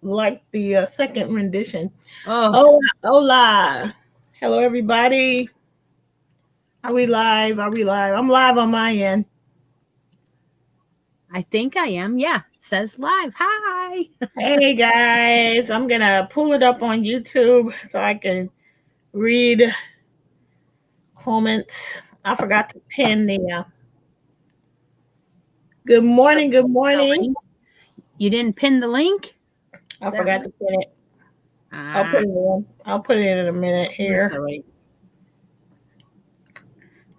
like the second rendition. Oh, Hola, hola. Hello, everybody. Are we live? Are we live? I'm live on my end. I think I am. Yeah, says live. Hi. Hey, guys. I'm going to pull it up on YouTube so I can read comments. I forgot to pin the good morning. Good The morning. link. You didn't pin the link? I That forgot one? to pin it. I'll put Ah, it in. I'll put it in a minute that's here. all right.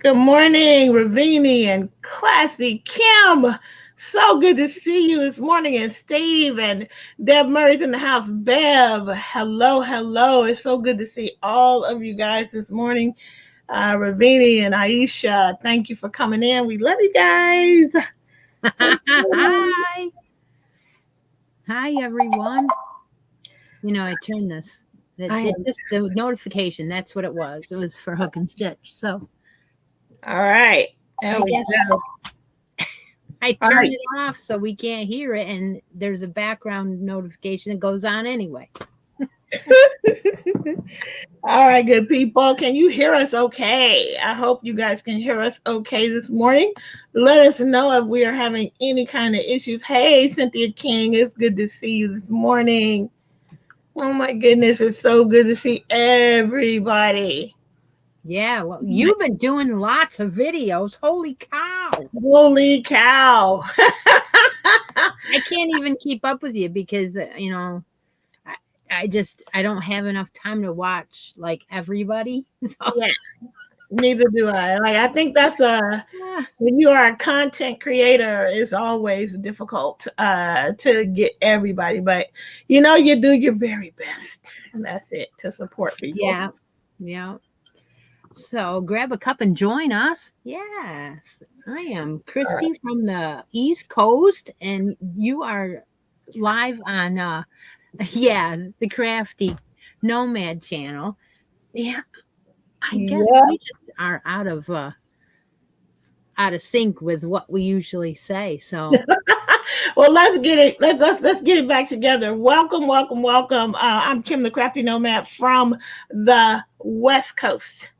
Good morning, Ravini and Classy Kim. So good to see you this morning. And Steve and Deb Murray's in the house. Bev, hello, hello. It's so good to see all of you guys this morning. Ravini and Aisha, thank you for coming in. We love you guys. So Hi. Hi, everyone. I turned this. I It am just the notification. That's what it was. It was for hook and stitch. So all right. There I we guess go. I All turned right. it off so we can't hear it, and there's a background notification that goes on anyway. All right, good people. Can you hear us okay? I hope you guys can hear us okay this morning. Let us know if we are having any kind of issues. Hey, Cynthia King, it's good to see you this morning. Oh my goodness, it's so good to see everybody. Yeah, well, you've been doing lots of videos. Holy cow. Holy cow. I can't even keep up with you because, I, I don't have enough time to watch like everybody. So, Yeah, neither do I. Like I think that's yeah, when you are a content creator, it's always difficult to get everybody, but you do your very best, and that's it to support people. yeah, yeah. So grab a cup and join us. Yes, I am All right. Christy from the East Coast, and you are live on, yeah, the Crafty Nomad channel. Yeah, I guess Yeah. we just are out of sync with what we usually say. So Well, let's get it. Let's get it back together. Welcome, welcome, welcome. I'm Kim, the Crafty Nomad from the West Coast.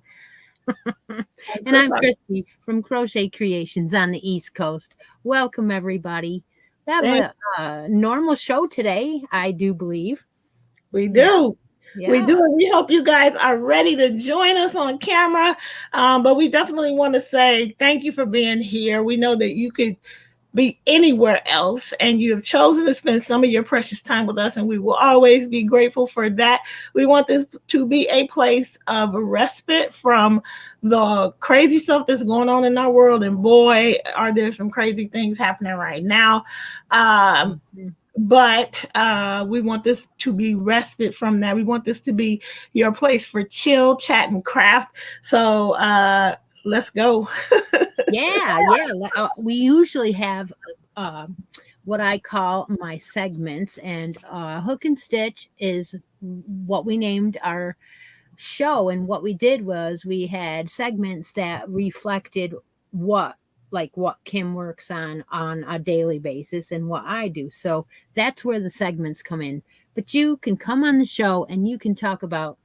and I'm Christy from Crochet Creations on the East Coast. Welcome, everybody. We have Thank a normal show today, I do believe. We Yeah, do. We yeah, do. And we hope you guys are ready to join us on camera. But we definitely want to say thank you for being here. We know that you could be anywhere else, and you have chosen to spend some of your precious time with us, and we will always be grateful for that. We want this to be a place of respite from the crazy stuff that's going on in our world, and boy, are there some crazy things happening right now. Um, mhm. but we want this to be respite from that. We want this to be your place for chill, chat, and craft. So let's go. Yeah, yeah. We usually have uh, what I call my segments, and Hook and Stitch is what we named our show. And what we did was we had segments that reflected what what Kim works on a daily basis and what I do. So that's where the segments come in. But you can come on the show and you can talk about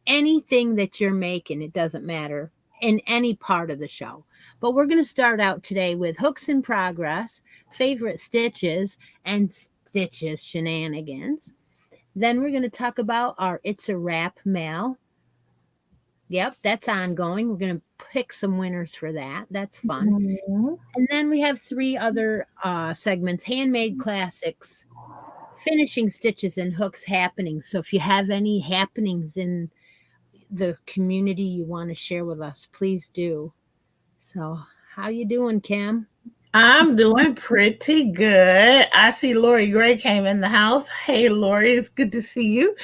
anything that you're making. It doesn't matter in any part of the show. But we're going to start out today with hooks in progress, favorite stitches, and stitches shenanigans. Then we're going to talk about our It's a Wrap mail. Yep, that's ongoing. We're going to pick some winners for that. That's fun. Mhm. And then we have three other segments: handmade classics, finishing stitches, and hooks happenings. So if you have any happenings in the community you want to share with us, please do. So, how you doing, Kim? I'm doing pretty good. I see Lori Gray came in the house. Hey, Lori, it's good to see you.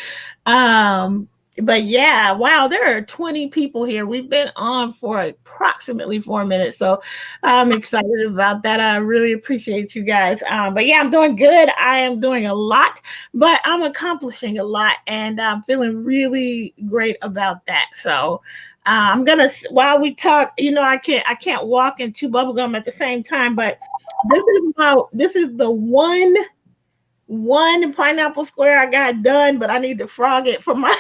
Um, but yeah, wow, there are 20 people here. We've been on for approximately 4 minutes, so I'm excited about that. I really appreciate you guys. But yeah, I'm doing good. I am doing a lot, but I'm accomplishing a lot, and I'm feeling really great about that. So I'm gonna while we talk, I can't walk and chew bubblegum at the same time, but this is the one one pineapple square I got done, but I need to frog it for my.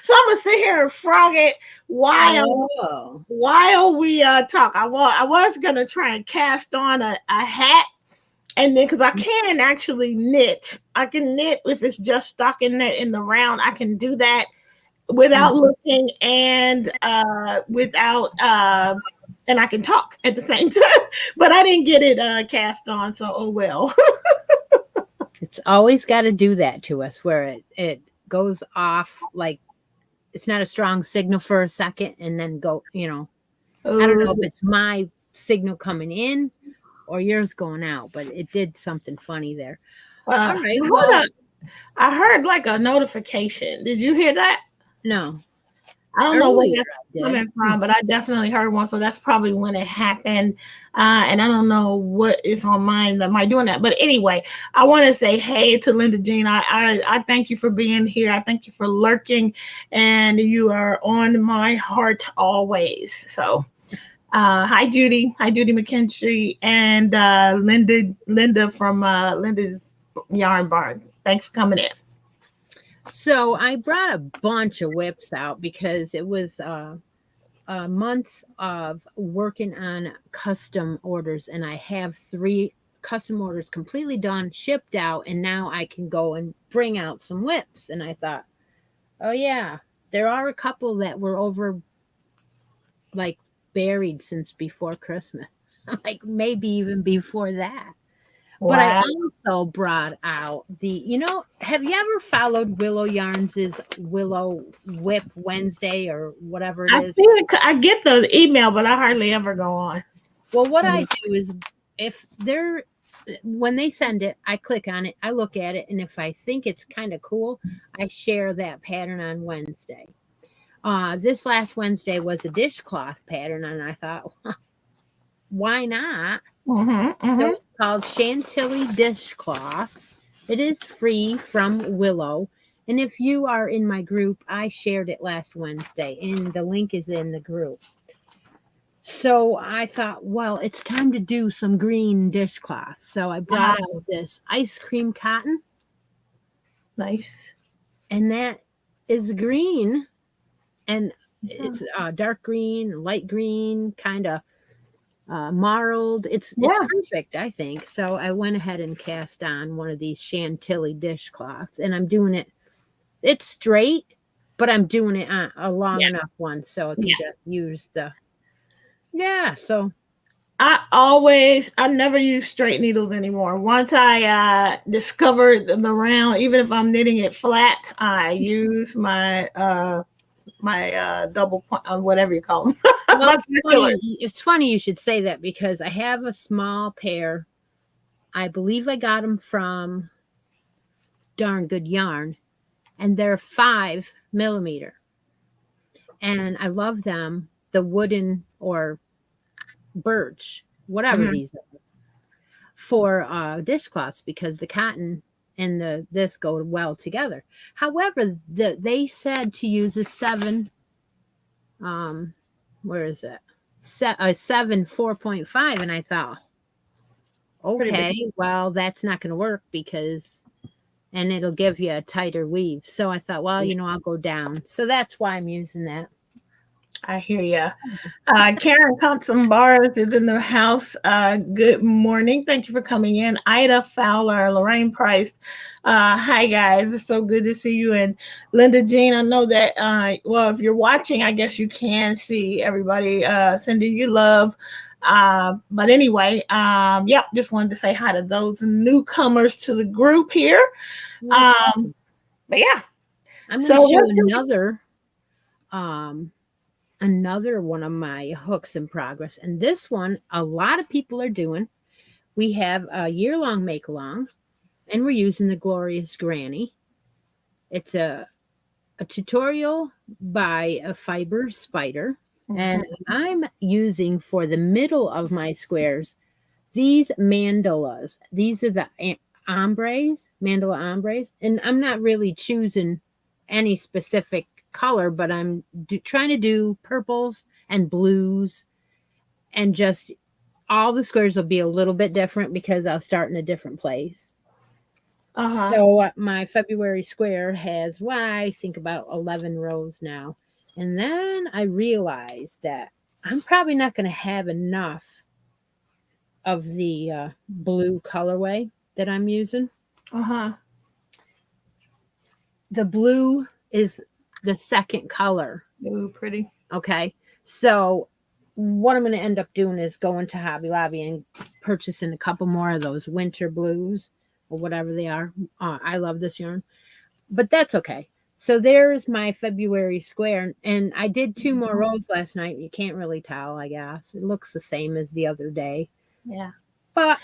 So I'm gonna sit here and frog it while Oh, we talk. I was gonna try and cast on a hat, and then because I can actually knit, I can knit if it's just stockinette in the round. I can do that without mhm. looking and without and I can talk at the same time. But I didn't get it cast on, so oh well. It's always got to do that to us where it goes off like it's not a strong signal for a second and then go, I don't know if Oh, it's my signal coming in or yours going out, but it did something funny there. All right. hold Well, on. I heard like a notification. Did you hear that? no, I don't know where earlier that's I did. coming from, but I definitely heard one. So that's probably when it happened. And I don't know what is on mine that might doing that. But anyway, I want to say hey to Linda Jean. I thank you for being here. I thank you for lurking, and you are on my heart always. So hi Judy. Hi Judy McKinstry and Linda from Linda's Yarn Barn. Thanks for coming in. So I brought a bunch of whips out because it was a month of working on custom orders, and I have 3 custom orders completely done, shipped out, and now I can go and bring out some whips. And I thought, oh yeah, there are a couple that were over like buried since before Christmas, like maybe even before that. But I Wow. also brought out have you ever followed Willow Yarns' Willow Whip Wednesday or whatever it I is? see it. I get the email, but I hardly ever go on. Well, what I do is if they're when they send it, I click on it, I look at it, and if I think it's kind of cool, I share that pattern on Wednesday. This last Wednesday was a dishcloth pattern, and I thought, why not? Mm-hmm, So mm-hmm. it's called Chantilly Dishcloth. It is free from Willow. And if you are in my group, I shared it last Wednesday, and the link is in the group. So I thought, well, it's time to do some green dishcloth. So I brought Ah, out this ice cream cotton, nice. and that is green, and Yeah. it's dark green, light green, kind of marled. It's Yeah. perfect, I think. So I went ahead and cast on one of these Chantilly dishcloths, and I'm doing it. It's straight, but I'm doing it on a long Yeah. enough one so I can Yeah. just use the So I never use straight needles anymore. Once I discovered the round, even if I'm knitting it flat, I use my double point, whatever you call them, well, my circular. it's funny you should say that because I have a small pair. I believe I got them from Darn Good Yarn, and they're 5 millimeter, and I love them. The wooden or birch, whatever Mhm. these are, for dishcloths because the cotton and this go well together. However, they said to use a 7, um, where is it? A 7 4.5, and I thought, Pretty big. okay, well that's not going to work because and it'll give you a tighter weave. So I thought, well, I'll go down. So that's why I'm using that. I hear ya. Karen Thompson Bars is in the house. Good morning. Thank you for coming in. Ida Fowler, Lorraine Price. Hi, guys. It's so good to see you. And Linda Jean, I know that, well, if you're watching, I guess you can see everybody sending you love. But anyway, yep, just wanted to say hi to those newcomers to the group here. No Um, problem. but yeah, I'm going to so show what's um another one of my hooks in progress. And this one, a lot of people are doing. We have a year-long make-along, and we're using the Glorious Granny. It's a tutorial by a fiber spider. And your I'm using for the middle of my squares these mandalas. These are the ombres, mandala ombres. And I'm not really choosing any specific color, but I'm trying to do purples and blues, and just all the squares will be a little bit different because I'll start in a different place. Uh-huh. So my February square has, well, I think about 11 rows now. And then I realized that I'm probably not going to have enough of the blue colorway that I'm using. Uh-huh. The blue is the second color. Ooh, pretty. Okay. So what I'm going to end up doing is going to Hobby Lobby and purchasing a couple more of those winter blues or whatever they are. I love this yarn, but that's okay. So there's my February square. And I did 2 more rows last night. You can't really tell, I guess. It looks the same as the other day. Yeah. But,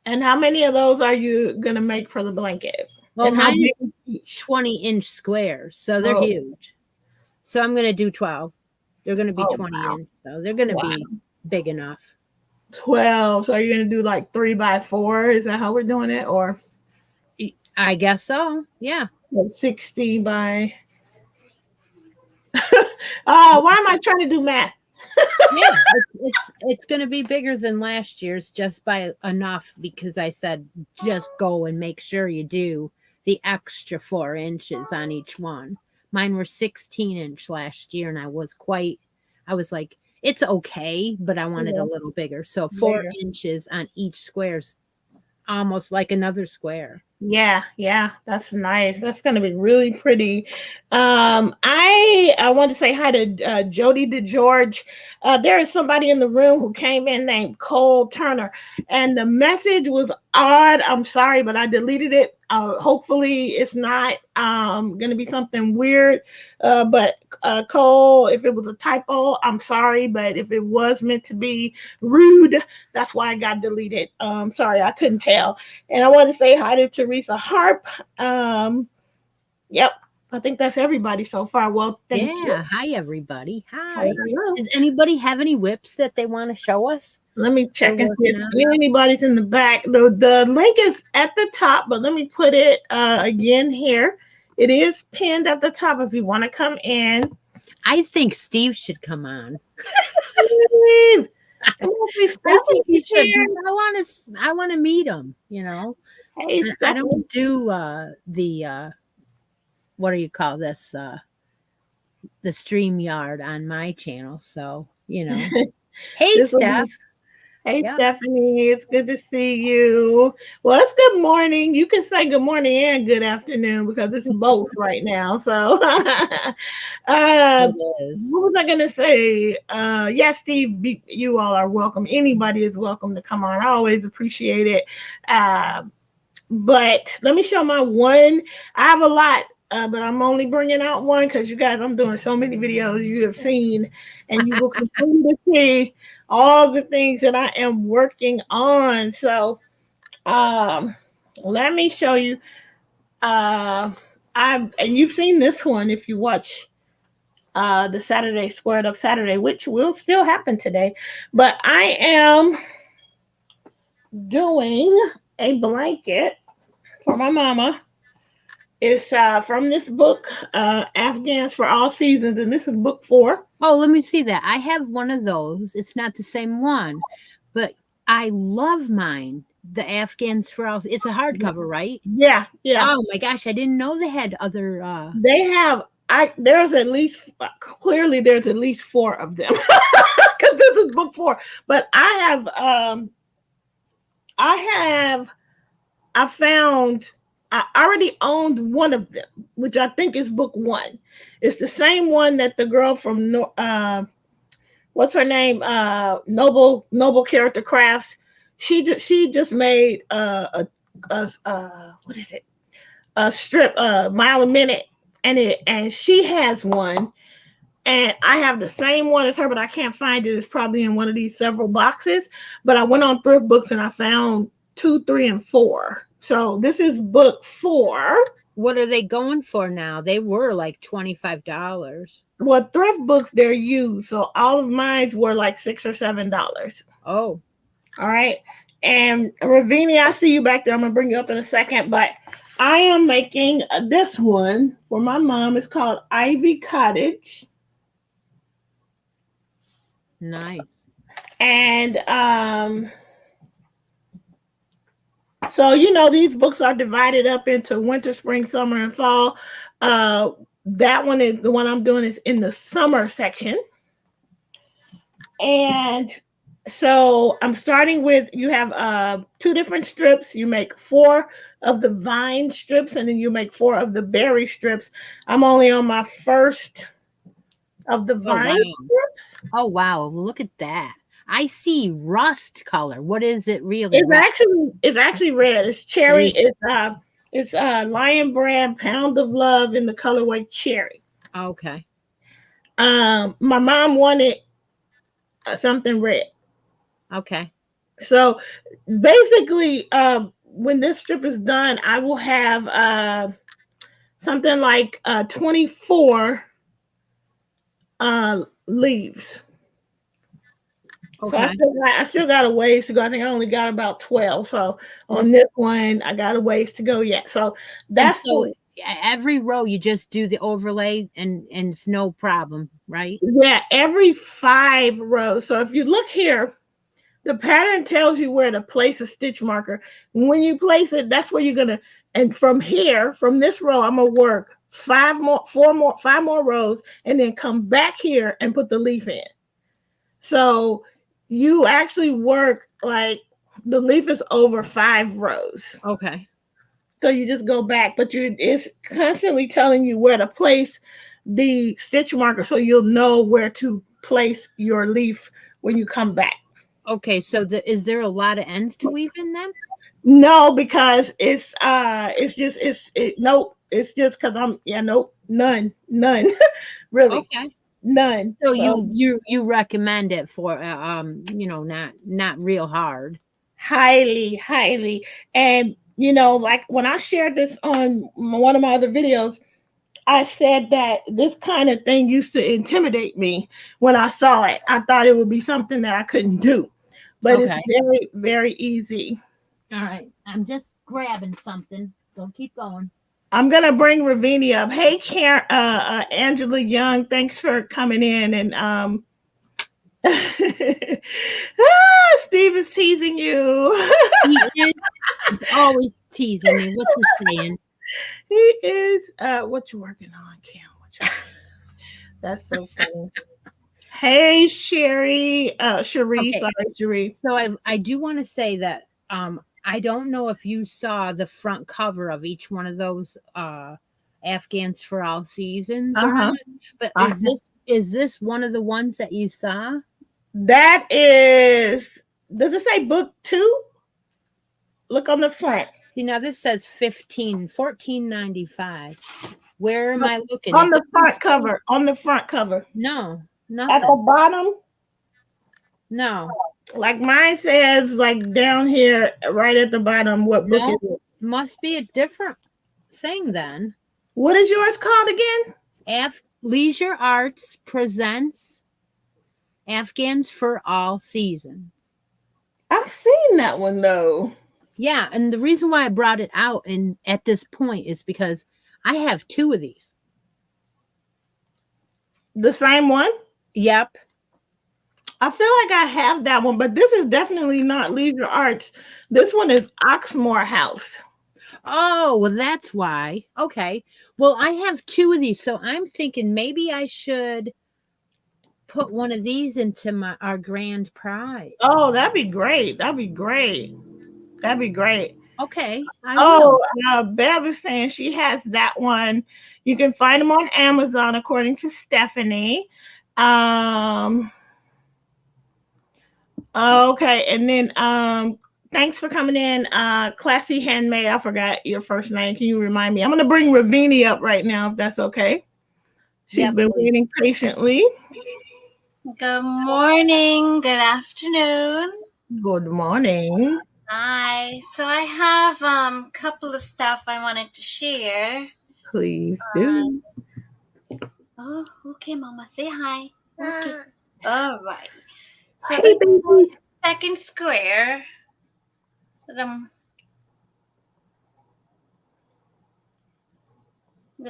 And how many of those are you gonna make for the blanket? well, And how mine is big is each? 20-inch squares. So they're Oh, huge. So I'm going to do 12. They're going to be oh 20 wow. inch. So they're going to Wow. be big enough. 12. So you're gonna do like 3 by 4? Is that how we're doing it? Or I guess so. Yeah. 60 by why am I trying to do math? Yeah, it's going to be bigger than last year's just by enough because I said just go and make sure you do the extra 4 inches on each one. Mine were 16-inch last year, and I was like, it's okay, but I wanted a Yeah, little bigger. So four bigger. inches on each square's almost like another square. Yeah, yeah, that's nice. That's gonna be really pretty. I want to say hi to Jody DeGeorge. There is somebody in the room who came in named Cole Turner, and the message was odd. I'm sorry, but I deleted it. Hopefully, it's not gonna be something weird. But Cole, if it was a typo, I'm sorry. But if it was meant to be rude, that's why I got deleted. Sorry, I couldn't tell. And I want to say hi to Teresa Harp. Yep, I think that's everybody so far. Well, thank you. Yeah. Hi, everybody. Hi. Hello. Does anybody have any whips that they want to show us? Let me They're check and see working if on. anybody's in the back. The link is at the top, but let me put it again here. It is pinned at the top if you want to come in. I think Steve should come on. Steve, come on, Steve. I think he Stephanie's should here. because I want to meet him. You know, Hey, I Stephanie. don't do the what do you call this the stream yard on my channel. So hey This will be. Steph, Hey, yeah, Stephanie, it's good to see you. Well, it's good morning. You can say good morning and good afternoon because it's both right now. So, it what is. was I going to say? Yes, Steve, you all are welcome. Anybody is welcome to come on. I always appreciate it. Uh, but let me show my one. I have a lot, but I'm only bringing out one because you guys, I'm doing so many videos you have seen, and you will continue to see all the things that I am working on. So, um, let me show you. And you've seen this one if you watch the Saturday Squared Up Saturday, which will still happen today. But I am doing a blanket for my mama. It's from this book, Afghans for All Seasons, and this is book 4. Oh, let me see that. I have one of those. It's not the same one, but I love mine. The Afghans for all. It's a hardcover, right? Yeah, yeah. Oh my gosh, I didn't know they had other. They have. There's at least clearly there's at least 4 of them because this is book 4. But I have I found I already owned one of them, which I think is book 1. It's the same one that the girl from what's her name? Noble Character Crafts. She just made what is it? A strip mile a minute, and she has one, and I have the same one as her, but I can't find it. It's probably in one of these several boxes. But I went on Thrift Books and I found 2, 3, and 4. So this is book 4. What are they going for now? They were like $25. Well, Thrift Books they're used, so all of mine were like $6 or $7. Oh, All right. And Ravini, I see you back there. I'm gonna bring you up in a second, but I am making this one for my mom. It's called Ivy Cottage, nice. and So, these books are divided up into winter, spring, summer, and fall. Uh, that one is the one I'm doing is in the summer section. And so I'm starting with you have two different strips. You make four of the vine strips and then you make four of the berry strips. I'm only on my first of the Oh vine wow. strips. Oh wow. Look at that. I see rust color. What is it really? It's actually red. It's It cherry. is It's Lion Brand Pound of Love in the colorway cherry. okay. My mom wanted something red. Okay. So basically, when this strip is done, I will have something like 24 leaves. So I Okay. still got I still got a ways to go. I think I only got about 12. So on Mhm. this one, I got a ways to go yet. So And that's so every row you just do the overlay and it's no problem, right? yeah, every 5 rows. So if you look here, the pattern tells you where to place a stitch marker. When you place it, that's where you're gonna. And from here, from this row, I'm gonna work 5 more rows, and then come back here and put the leaf in. So you actually work like the leaf is over 5 rows. Okay. So you just go back, but it's constantly telling you where to place the stitch marker, so you'll know where to place your leaf when you come back. Okay, so is there a lot of ends to weave in then? No, because it's just nope. It's just because I'm yeah nope none really Okay. none. So So you recommend it for not real hard. highly, and like when I shared this on one of my other videos, I said that this kind of thing used to intimidate me when I saw it. I thought it would be something that I couldn't do, but it's Okay. very easy. All right. I'm just grabbing something. Don't keep going. I'm gonna bring Ravini up. Hey, Karen, Angela Young, thanks for coming in. And Steve is teasing you. He is he's always teasing me. What you saying? He is. What you working on, Cam? That's so funny. Hey, Sherry. Cherie. Okay. Sorry, Cherie. So I do want to say that I don't know if you saw the front cover of each one of those Afghans for all seasons Uh or huh. not, but Uh-huh. is this one of the ones that you saw? That is. Does it say book 2? Look on the front. See, now this says 14.95. Where am Look, I looking? on It the doesn't front say cover. On the front cover. no, At the nothing. bottom, No, like mine says, like down here, right at the bottom, what book is no, it? must be a different thing then. What is yours called again? Leisure Arts presents Afghans for all seasons. I've seen that one though. Yeah, and the reason why I brought it out and at this point is because I have two of these. The same one? Yep. I feel like I have that one, but this is definitely not Leisure Arts. This one is Oxmoor House. Oh, well, that's why. Okay. Well, I have two of these, so I'm thinking maybe I should put one of these into my our grand prize. Oh, that'd be great. That'd be great. That'd be great. Okay, I will. Oh, Bev is saying she has that one. You can find them on Amazon, according to Stephanie. Um, okay, and then thanks for coming in. Classy Handmade. I forgot your first name. Can you remind me? I'm gonna bring Ravini up right now, if that's okay. She's Yep, been please. waiting patiently. Good morning, good afternoon. Good morning. Hi. So I have couple of stuff I wanted to share. Please do. Oh, okay, Mama, say hi. Okay. All right. So Hey, this baby. second square that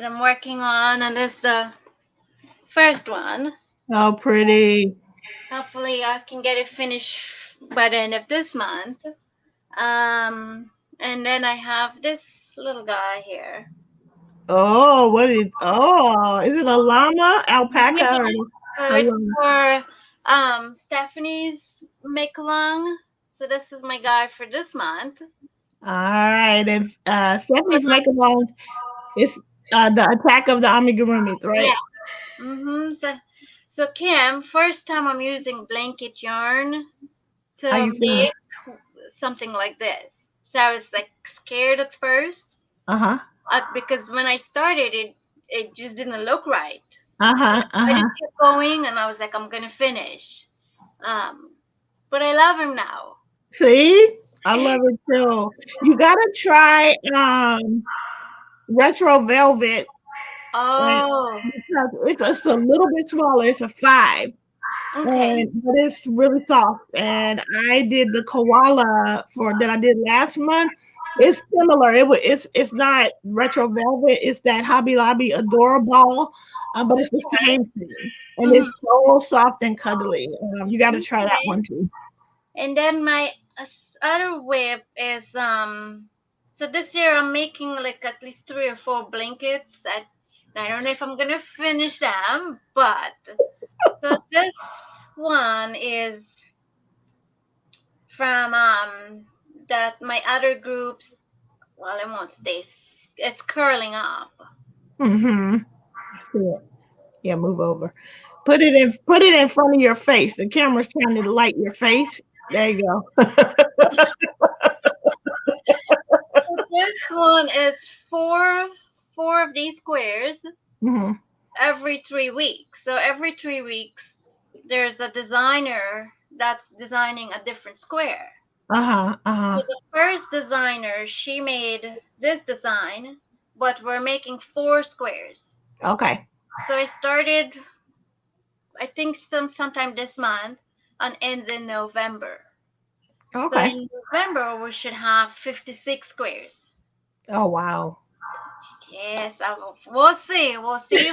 I'm working on, and this the first one. Oh, pretty. Hopefully, I can get it finished by the end of this month. Um, And then I have this little guy here. Oh, is it a llama, alpaca, or So a it's llama? for Stephanie's make along. So this is my guy for this month. All right, and Stephanie's making one. It's the attack of the amigurumis, right? Yeah. So Kim, first time I'm using blanket yarn How to you feeling? make something like this. So I was like scared at first, Uh-huh. because when I started it just didn't look right. Uh-huh. I Uh-huh. just kept going, and I was like, I'm gonna finish. Um, but I love him now. See? I love it too. You gotta try retro velvet, and Oh, because it's just a little bit smaller. It's a 5. okay. But it's really soft. And I did the koala for that I did last month. It's similar. It's not retro velvet. It's that Hobby Lobby adorable, but it's the same thing, and Mhm. it's so soft and cuddly. You got to try that Okay. one too. And then my other whip is So this year I'm making like at least 3 or 4 blankets. I don't know if I'm gonna finish them, but so this one is from that my other groups. Well, it won't stay. It's curling up. Mm-hmm. See it. Yeah, move over. Put it in front of your face. The camera's trying to light your face. There you go. So this one is four of these squares Mm-hmm. every 3 weeks. So every 3 weeks, there's a designer that's designing a different square. Uh-huh. So Uh-huh. the first designer, she made this design, but we're making 4 squares. Okay. So I started, I think sometime this month, and ends in November. So Okay. in November we should have 56 squares. Oh wow. Yes, we'll see. We'll see.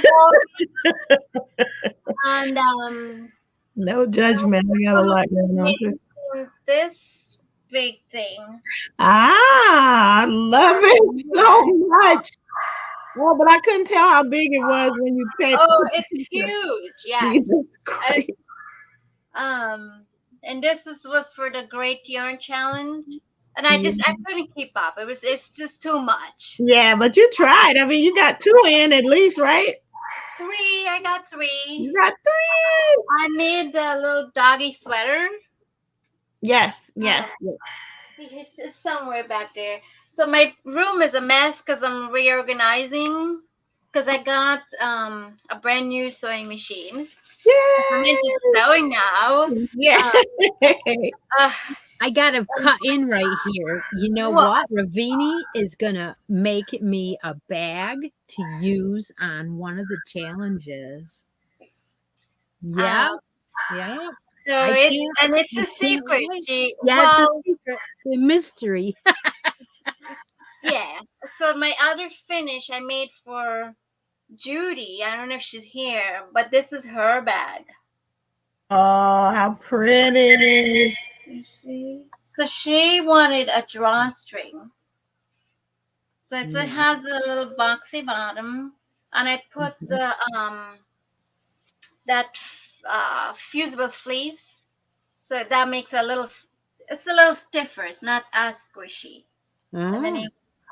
And No judgment. I got a lot going on too. making this big thing. Ah, I love it so much. Oh, but I couldn't tell how big it was when you Oh, took the it's picture. huge. Yes. Jesus And, Christ. and was for the Great Yarn Challenge, and Yeah. I couldn't keep up. It's just too much. Yeah, but you tried. I mean, you got 2 in at least, right? I got 3. You got 3 in. I made the little doggy sweater. Yes, yes. Yes. It's somewhere back there. So my room is a mess because I'm reorganizing. Because I got a brand new sewing machine. I'm into sewing now. Yeah. Uh, I gotta cut in right here. You know what? what? Ravini is gonna make me a bag to use on one of the challenges. Yeah, Um, yeah. so I it's can't. and it's I a can't secret. wait. She Yeah, it's a well, secret. It's a mystery. yeah. So my other finish I made for Judy. I don't know if she's here, but this is her bag. Oh, how pretty. You see? So she wanted a drawstring. So it Yeah. has a little boxy bottom, and I put Mhm. the that fusible fleece, so that makes it's a little stiffer. It's not as squishy. And then Oh, you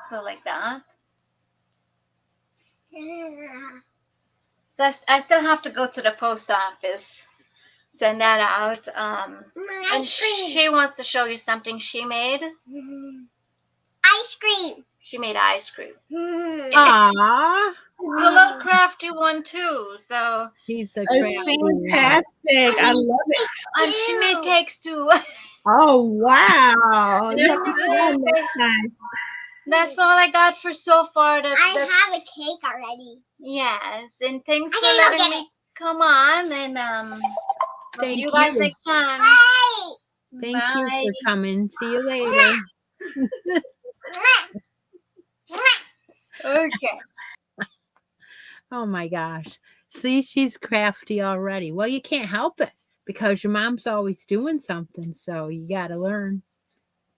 so like that. So I still have to go to the post office, send that out. And she wants to show you something she made. Ice cream. She made ice cream. ah, It's a little crafty one too. So she's a It's crafty one. fantastic. I love it. and she made cakes too. Oh, wow. You have to And come next time. that's all I got for so far. I have a cake already. Yes, and thanks for letting me come on, and I'll see Thank you guys you. next time. Thank you Bye. for coming. See you later. Okay. Oh my gosh. See, she's crafty already. Well, you can't help it because your mom's always doing something. So you got to learn.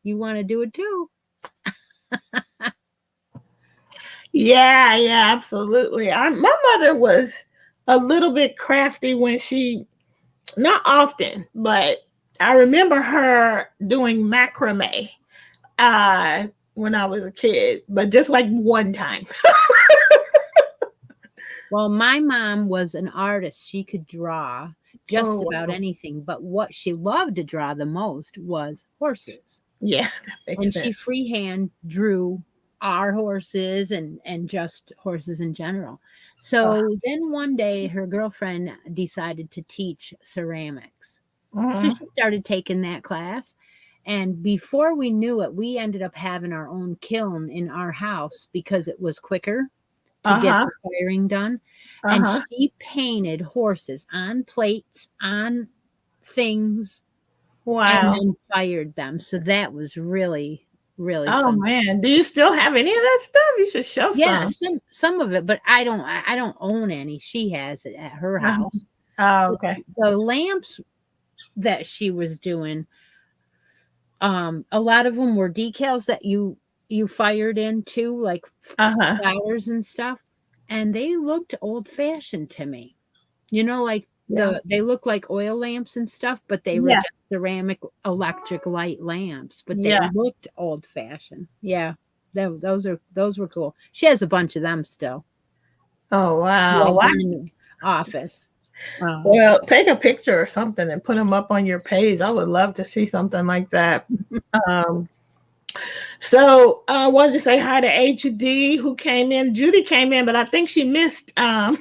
You want to do it too. Yeah, yeah, absolutely. My mother was a little bit crafty when not often, but I remember her doing macrame when I was a kid, but just like one time. Well, my mom was an artist. She could draw just Oh, about wow. anything, but what she loved to draw the most was horses. Yeah, that makes And she sense. freehand drew our horses and just horses in general. Uh, So then one day her girlfriend decided to teach ceramics. So mhm. she started taking that class. And before we knew it, we ended up having our own kiln in our house because it was quicker to get Uh-huh. the firing done. And Uh-huh. she painted horses on plates, on things, and Wow. then fired them. So that was really, really Oh something. man, do you still have any of that stuff? You should show Yeah, some. some of it, but I don't own any. She has it at her Uh-huh. house. Oh, But okay. the lamps that she was doing, a lot of them were decals that you fired into, like Uh-huh. flowers and stuff, and they looked old fashioned to me. Like Yeah. they look like oil lamps and stuff, but they were Yeah. just ceramic electric light lamps, but they Yeah. looked old fashioned. Yeah. Those were cool. She has a bunch of them still. Oh We wow. have Wow. one in the office. Well, take a picture or something and put them up on your page. I would love to see something like that. Um, So I wanted to say hi to HD who came in. Judy came in, but I think she missed. I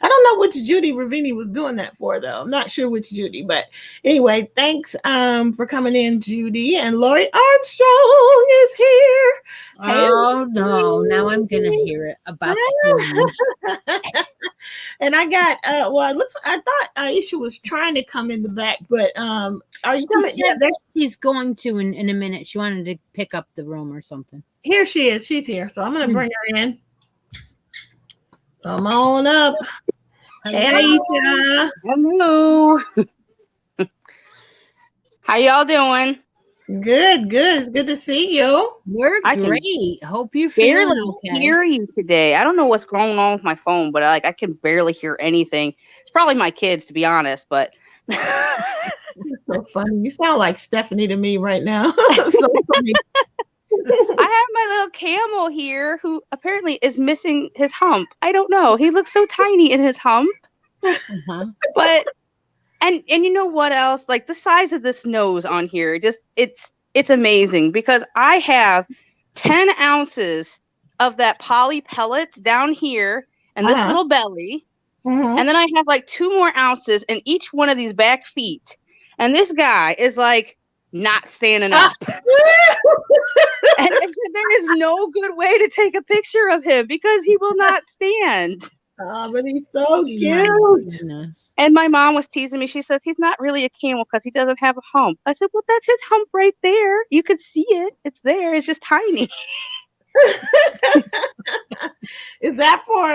don't know which Judy Ravini was doing that for, though. I'm not sure which Judy, but anyway, thanks for coming in, Judy. And Lori Armstrong is here. Hey, Oh no! Now I'm gonna hear it about the hinge. and I got well, it looks. I thought Aisha was trying to come in the back, but are you She coming? Yeah, said she's going to in a minute. She wanted to pick up the room or something. here she is. She's here, so I'm gonna bring her in. Come on up. Hey, Aisha. Hello. How y'all doing? Good, good. It's good to see you. We're I can great. Hope you're feeling barely okay. hear you today. I don't know what's going on with my phone, but I can barely hear anything. It's probably my kids, to be honest, but You're so funny. You sound like Stephanie to me right now. So funny. I have my little camel here who apparently is missing his hump. I don't know. He looks so tiny in his hump. Uh-huh. But and you know what else? Like the size of this nose on here, it's amazing because I have 10 ounces of that poly pellets down here and this little belly. Mhm. And then I have like 2 more ounces in each one of these back feet. And this guy is like not standing up. And there is no good way to take a picture of him because he will not stand. Oh, but he's so My cute. goodness. And my mom was teasing me. She says, he's not really a camel because he doesn't have a hump. I said, well, that's his hump right there. You could see it. It's there. It's just tiny. Is that for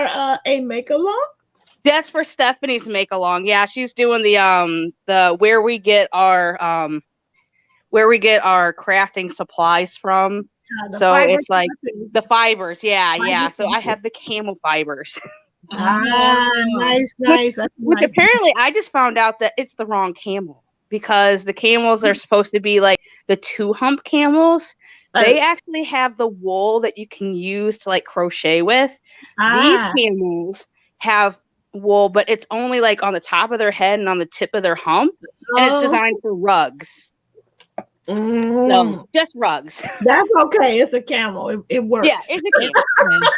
a make along? That's for Stephanie's make along. Yeah, she's doing the where we get our crafting supplies from. So it's like the fibers. Yeah. So I have the camel fibers. Nice, nice. Which apparently I just found out that it's the wrong camel because the camels are supposed to be like the 2 hump camels. They actually have the wool that you can use to like crochet with. These camels have wool, but it's only like on the top of their head and on the tip of their hump, and it's designed for rugs. So just rugs. That's okay. It's a camel. It works. Yeah, it's a camel.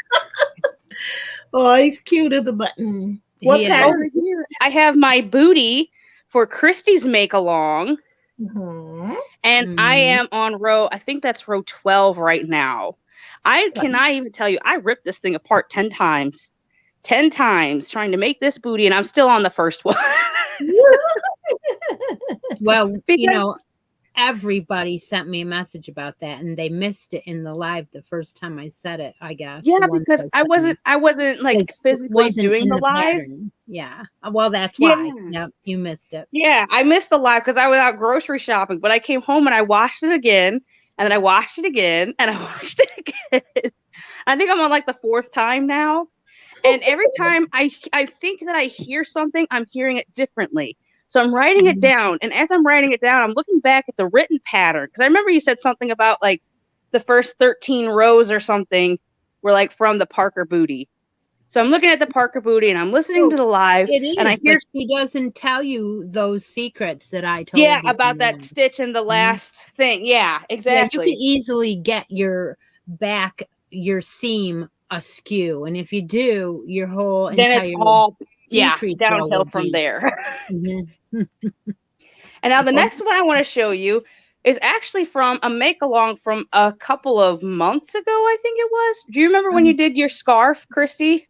Oh, he's cute as a button. What pattern? Here I have my booty for Christi's make along. Mm-hmm. And I am on I think that's row 12 right now. I cannot even tell you, I ripped this thing apart 10 times. 10 times trying to make this booty, and I'm still on the first one. Well, because everybody sent me a message about that, and they missed it in the live the first time I said it, I guess. Yeah, because I wasn't like physically doing the live. Pattern. Yeah. Well, that's why. Yeah. Yep, you missed it. Yeah, I missed the live because I was out grocery shopping, but I came home and I watched it again, And then I watched it again, and I watched it again. I think I'm on like the 4th time now. And every time I think that I hear something, I'm hearing it differently. So I'm writing it down. And as I'm writing it down, I'm looking back at the written pattern. Because I remember you said something about like the first 13 rows or something were like from the Parker booty. So I'm looking at the Parker booty and I'm listening to the live. It is, and I hear, but she doesn't tell you those secrets that I told yeah, you. about that stitch in the last thing. Yeah, exactly. Yeah, you can easily get your seam askew. And if you do, your whole then entire it's all decrease downhill from there. Mm-hmm. And now the next one I want to show you is actually from a make-along from a couple of months ago, I think it was. Do you remember when you did your scarf, Christy?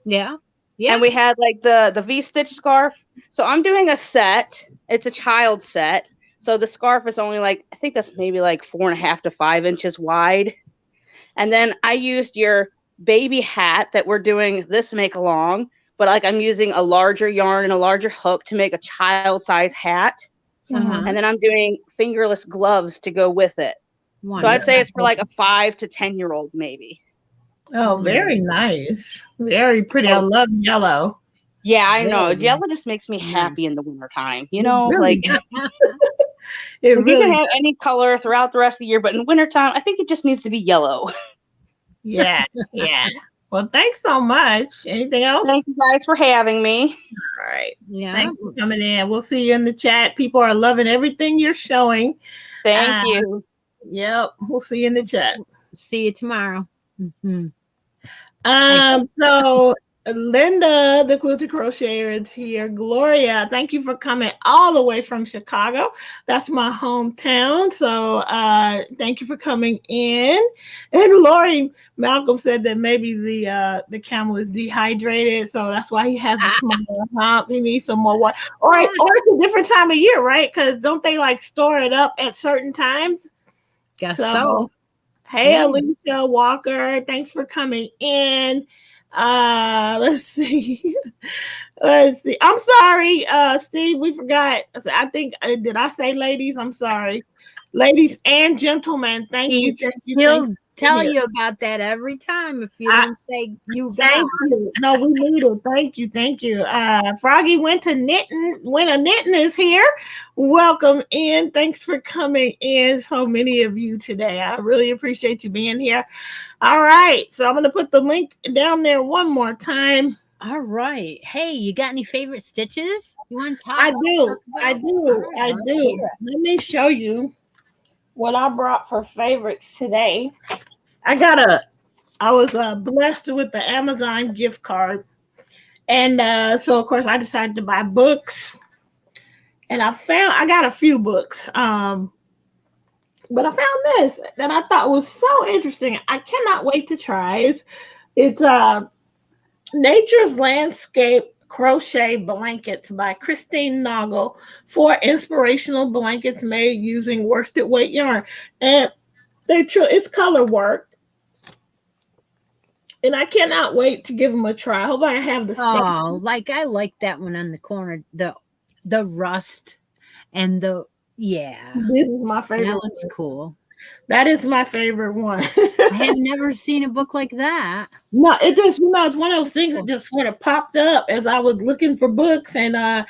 Yeah. Yeah. And we had like the V-stitch scarf. So I'm doing a set. It's a child set. So the scarf is only like, I think that's maybe like 4.5 to 5 inches wide. And then I used your baby hat that we're doing this make-along, but like I'm using a larger yarn and a larger hook to make a child-size hat. And then I'm doing fingerless gloves to go with it. Wonderful. So I'd say it's for like a 5 to 10-year-old maybe. Oh, very nice. Very pretty. I love yellow. Yeah, I know. Yellow just makes me happy in the wintertime. You know, really like you can have any color throughout the rest of the year, but in wintertime, I think it just needs to be yellow. Yeah, yeah. Well, thanks so much. Anything else? Thank you guys for having me. All right. Yeah. Thanks for coming in. We'll see you in the chat. People are loving everything you're showing. Thank you. Yep. We'll see you in the chat. See you tomorrow. Mm-hmm. So Linda, the quilted crocheter, is here. Gloria, thank you for coming all the way from Chicago. That's my hometown. So thank you for coming in. And Lori, Malcolm said that maybe the camel is dehydrated, so that's why he has a smaller hump. He needs some more water. Or it's a different time of year, right? Because don't they like store it up at certain times? Guess so. Hey, Alicia Walker, thanks for coming in. Let's see. I'm sorry, Steve, we forgot. I think, did I say ladies? I'm sorry. Ladies and gentlemen, thank you. He'll tell you about that every time if you don't say you got. Thank you. No, we need it. Thank you. Froggy went a knitting is here. Welcome in. Thanks for coming in, so many of you today. I really appreciate you being here. All right, so I'm going to put the link down there one more time. All right. Hey, you got any favorite stitches you want to talk I about? I do. Let me show you what I brought for favorites today. I was blessed with the Amazon gift card. And so of course I decided to buy books. And I got a few books. But I found this that I thought was so interesting. I cannot wait to try. It's Nature's Landscape Crochet Blankets by Christi Nogle, 4 inspirational blankets made using worsted weight yarn. And it's color work. And I cannot wait to give them a try. I hope I have the stuff. Oh, like I like that one on the corner, the rust and the This is my favorite. That one's cool. That is my favorite one. I have never seen a book like that. No, it just, it's one of those things that just sort of popped up as I was looking for books, and I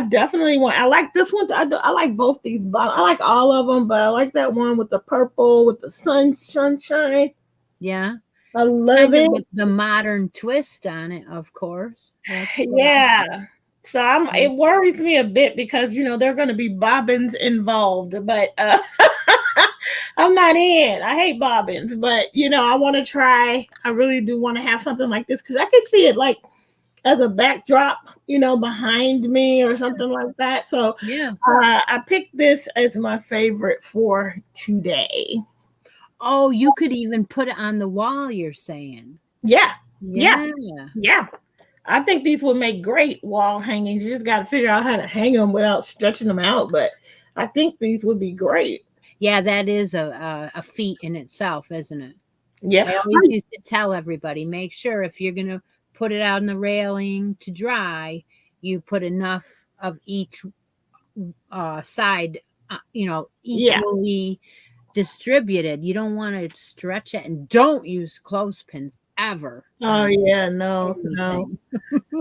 definitely I like this one. I like both these bottles. I like all of them, but I like that one with the purple with the sunshine. Yeah. I love it. With the modern twist on it, of course. Yeah. So it worries me a bit because, there are going to be bobbins involved, but I'm not in. I hate bobbins, but, I want to try. I really do want to have something like this because I can see it like as a backdrop, behind me or something like that. So yeah, I picked this as my favorite for today. Oh, you could even put it on the wall, you're saying? Yeah. I think these would make great wall hangings. You just got to figure out how to hang them without stretching them out. But I think these would be great. Yeah, that is a feat in itself, isn't it? Yeah. I always used to tell everybody, make sure if you're going to put it out on the railing to dry, you put enough of each side, equally distributed. You don't want to stretch it, and don't use clothespins ever. Oh yeah, no.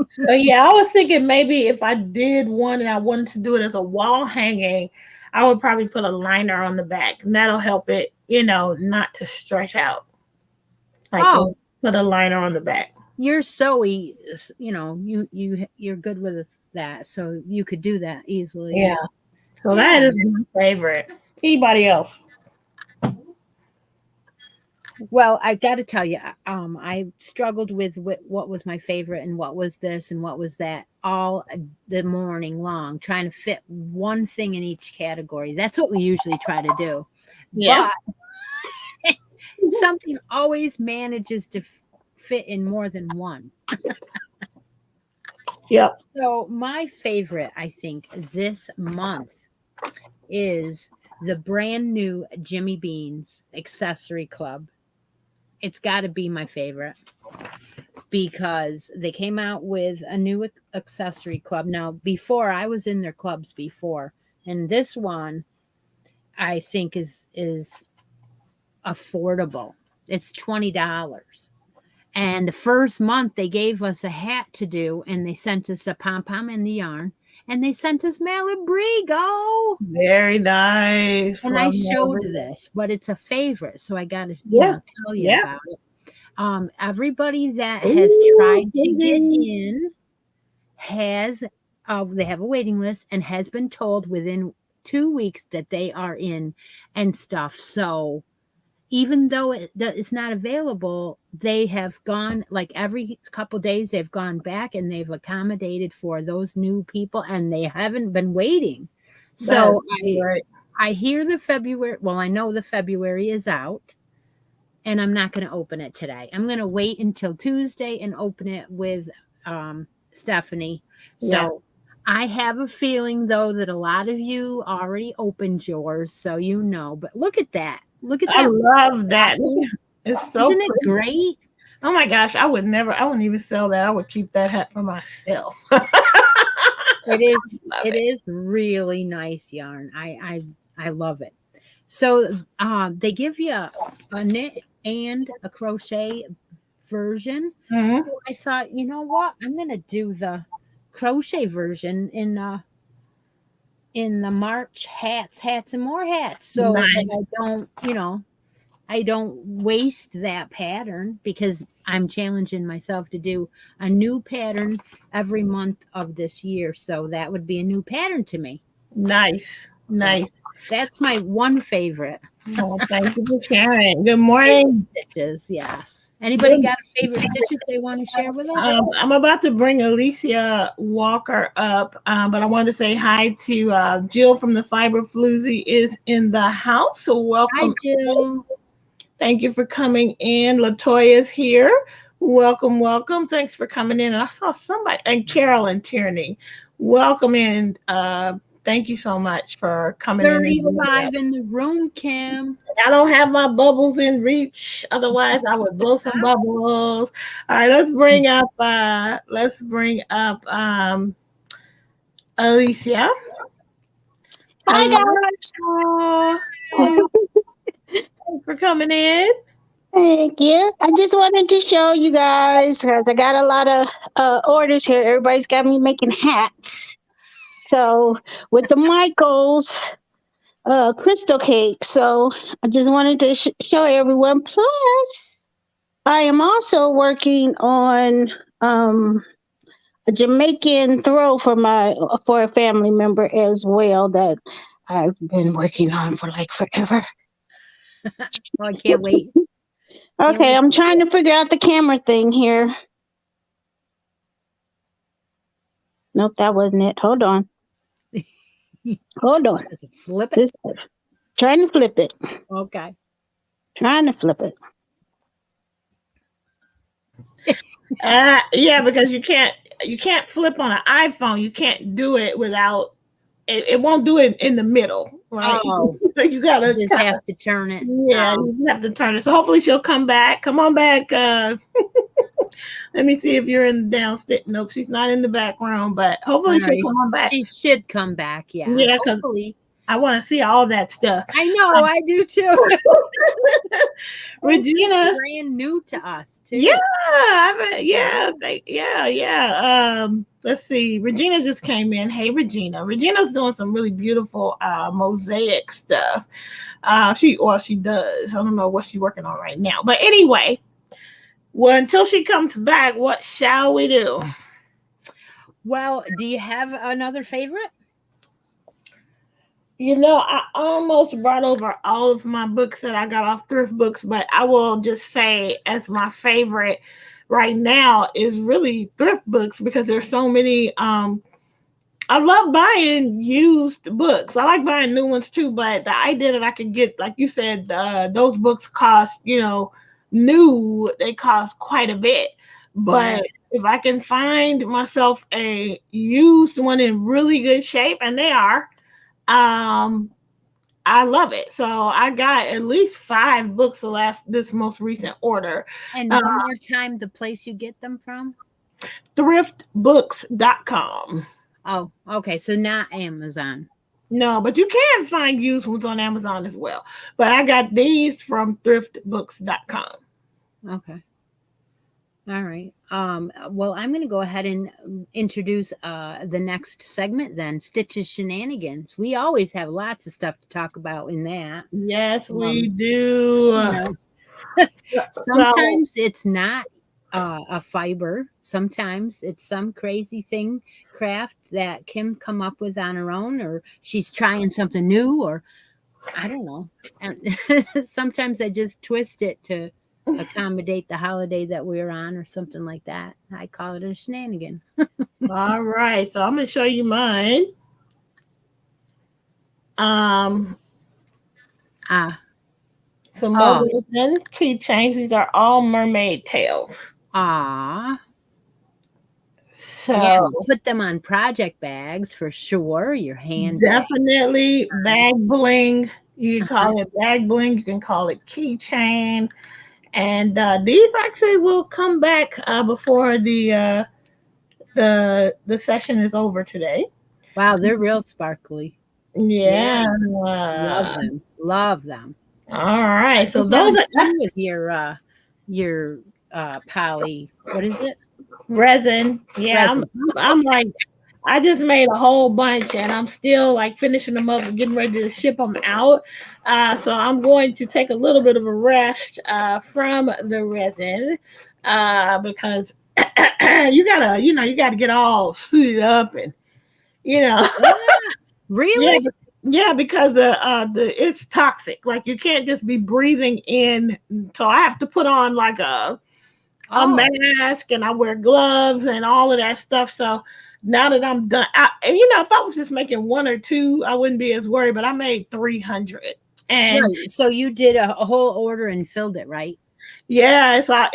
So yeah, I was thinking maybe if I did one and I wanted to do it as a wall hanging, I would probably put a liner on the back, and that'll help it, not to stretch out. Put a liner on the back. You're so you're good with that, so you could do that easily. Yeah. So that is my favorite. Anybody else? Well, I got to tell you, I struggled with what was my favorite and what was this and what was that all the morning long, trying to fit one thing in each category. That's what we usually try to do. Yeah. But something always manages to fit in more than one. Yep. So my favorite, I think, this month is the brand new Jimmy Bean's Accessory Club. It's got to be my favorite because they came out with a new accessory club. Now, before I was in their clubs before, and this one I think is affordable. It's $20. And the first month they gave us a hat to do, and they sent us a pom-pom and the yarn, and they sent us Malabrigo. Very nice. And I showed this, but it's a favorite, so I got to tell you about it. Everybody that has tried to get in has they have a waiting list and has been told within 2 weeks that they are in and stuff. So even though it's not available, they have gone, like every couple days, they've gone back and they've accommodated for those new people, and they haven't been waiting. So I hear I know the February is out, and I'm not going to open it today. I'm going to wait until Tuesday and open it with Stephanie. So I have a feeling, though, that a lot of you already opened yours, so but look at that. Look at that. I love that. It's so Isn't it great? Oh my gosh, I wouldn't even sell that. I would keep that hat for myself. It is really nice yarn. I love it. So they give you a knit and a crochet version. Mm-hmm. So I thought, you know what? I'm gonna do the crochet version in the March hats and more hats. So that I don't waste that pattern, because I'm challenging myself to do a new pattern every month of this year. So that would be a new pattern to me. Nice. That's my one favorite. Oh, thank you for sharing. Good morning. Stitches, yes. Anybody got a favorite stitches they want to share with us? I'm about to bring Alicia Walker up, but I wanted to say hi to Jill from the Fiber Floozy is in the house. So welcome. Hi, Jill. Thank you for coming in. Latoya's here. Welcome. Thanks for coming in. And I saw somebody, and Carolyn Tierney. Welcome in. Thank you so much for coming in. 35 in the room, Kim. I don't have my bubbles in reach. Otherwise, I would blow some bubbles. All right, let's bring up Alicia. Hi guys. Thanks for coming in. Thank you. I just wanted to show you guys, because I got a lot of orders here. Everybody's got me making hats. So with the Michaels crystal cake. So I just wanted to show everyone. Plus, I am also working on a Jamaican throw for a family member as well, that I've been working on for like forever. Oh, I can't wait. Okay, I'm trying to figure out the camera thing here. Nope, that wasn't it. Hold on. Flip it. Trying to flip it. Okay. Trying to flip it. Yeah, because you can't flip on an iPhone. You can't do it without it won't do it in the middle, right? Oh, you gotta just have to turn it. Yeah, you have to turn it. So hopefully she'll come back. Come on back. Let me see if you're in the downstairs. Nope, she's not in the back room, but hopefully she'll come on back. She should come back. Yeah. Yeah, hopefully. I want to see all that stuff. I know, I do too. Regina, brand new to us too. yeah. Let's see. Regina just came in. Hey, Regina. Regina's doing some really beautiful mosaic stuff. She does. I don't know what she's working on right now. But anyway, well, until she comes back, what shall we do? Well, do you have another favorite? I almost brought over all of my books that I got off thrift books, but I will just say as my favorite right now is really thrift books because there's so many. I love buying used books. I like buying new ones too, but the idea that I could get, like you said, those books cost, new, they cost quite a bit. But if I can find myself a used one in really good shape, and they are, I love it. So I got at least 5 books this most recent order. And one more time, the place you get them from? Thriftbooks.com. Oh, okay. So not Amazon. No, but you can find used ones on Amazon as well. But I got these from thriftbooks.com. Okay. All right. Well, I'm going to go ahead and introduce the next segment then, Stitch's Shenanigans. We always have lots of stuff to talk about in that. Yes, we do. Sometimes it's not a fiber. Sometimes it's some crazy thing, craft that Kim come up with on her own, or she's trying something new, or I don't know. And sometimes I just twist it to accommodate the holiday that we're on or something like that. I call it a shenanigan. All right, so I'm going to show you mine. So Morgan keychains. These are all mermaid tails. So yeah, put them on project bags for sure. Your hand definitely bag bling. You can call it bag bling. You can call it keychain. And these actually will come back before the session is over today. Wow, they're real sparkly. Yeah. Love them. All right. So those are with your poly. What is it? Resin. Yeah. Resin. I'm like, I just made a whole bunch and I'm still like finishing them up and getting ready to ship them out. So I'm going to take a little bit of a rest from the resin because you gotta get all suited up and Really? Yeah, because it's toxic. Like you can't just be breathing in. So I have to put on like a mask and I wear gloves and all of that stuff. So now that I'm done, if I was just making 1 or 2, I wouldn't be as worried. But I made 300, and so you did a whole order and filled it, right? Yeah, it's done.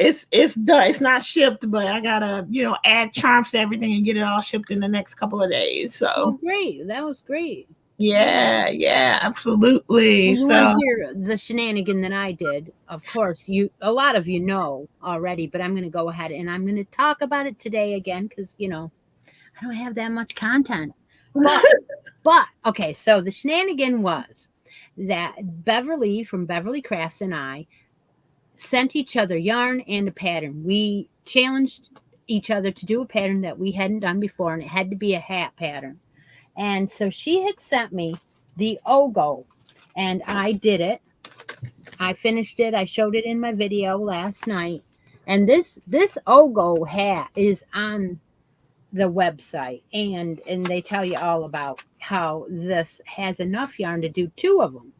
It's not shipped, but I gotta add charms to everything and get it all shipped in the next couple of days. So great, that was great. Yeah, absolutely. Well, you want to hear the shenanigan that I did? Of course, a lot of you know already, but I'm going to go ahead and I'm going to talk about it today again because I don't have that much content. But okay, so the shenanigan was that Beverly from Beverly Crafts and I sent each other yarn and a pattern. We challenged each other to do a pattern that we hadn't done before, and it had to be a hat pattern. And so she had sent me the Ogo, and I did it. I finished it. I showed it in my video last night. And this Ogo hat is on the website, and they tell you all about how this has enough yarn to do 2 of them.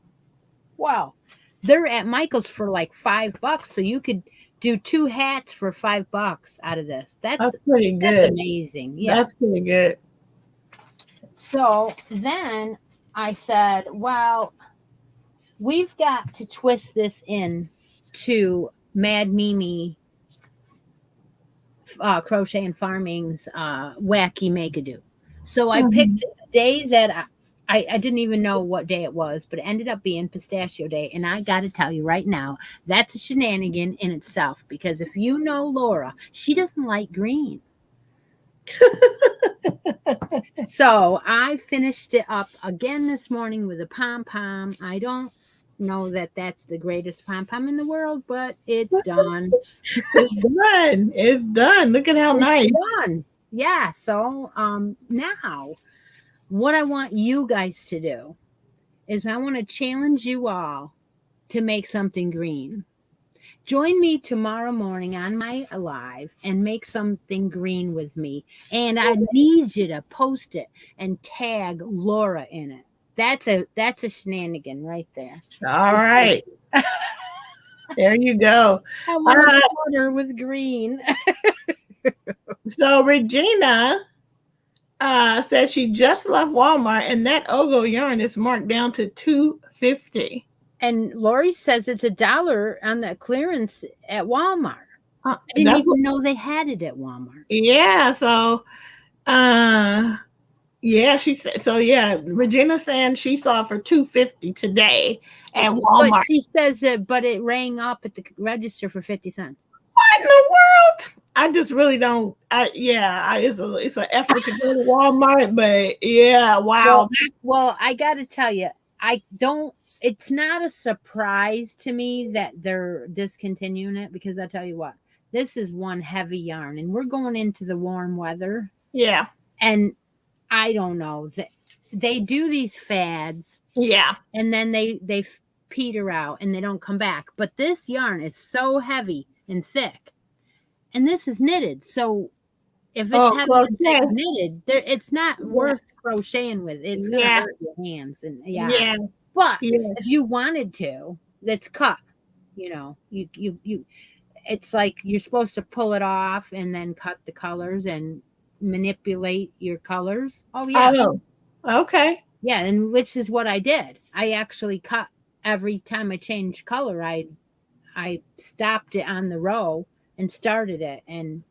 Wow. They're at Michael's for like $5, so you could do 2 hats for $5 out of this. That's pretty good. That's amazing. Yeah, that's pretty good. So then I said, well, we've got to twist this in to Mad Mimi Crochet and Farming's Wacky Make-A-Do. So I picked a day that I didn't even know what day it was, but it ended up being Pistachio Day. And I got to tell you right now, that's a shenanigan in itself. Because if you know Laura, she doesn't like green. So I finished it up again this morning with a pom-pom. I don't know that that's the greatest pom-pom in the world, but it's done. It's done. It's done. Look at how nice. It's done. Yeah. So now what I want you guys to do is I want to challenge you all to make something green. Join me tomorrow morning on my live and make something green with me. And I need you to post it and tag Laura in it. That's a shenanigan right there. All right. There you go. I want to water with green. So Regina says she just left Walmart and that Ogo yarn is marked down to $2.50. And Lori says it's $1 on the clearance at Walmart. I didn't even know they had it at Walmart. Yeah. So, yeah, she said. So yeah, Regina saying she saw it for $2.50 today at Walmart. But she says that, but it rang up at the register for 50 cents. What in the world? I just really don't. It's an effort to go to Walmart, but yeah, wow. Well, I got to tell you, it's not a surprise to me that they're discontinuing it because I tell you what, this is one heavy yarn and we're going into the warm weather. Yeah. And I don't know that they do these fads. Yeah. And then they peter out and they don't come back. But this yarn is so heavy and thick. And this is knitted. So if it's heavy and thick knitted, it's not worth crocheting with. It's going to hurt your hands. And yeah. But if you wanted to, let's cut. You know, you it's like you're supposed to pull it off and then cut the colors and manipulate your colors. Oh yeah. Oh, okay. Yeah, and which is what I did. I actually cut every time I changed color. I stopped it on the row and started it, and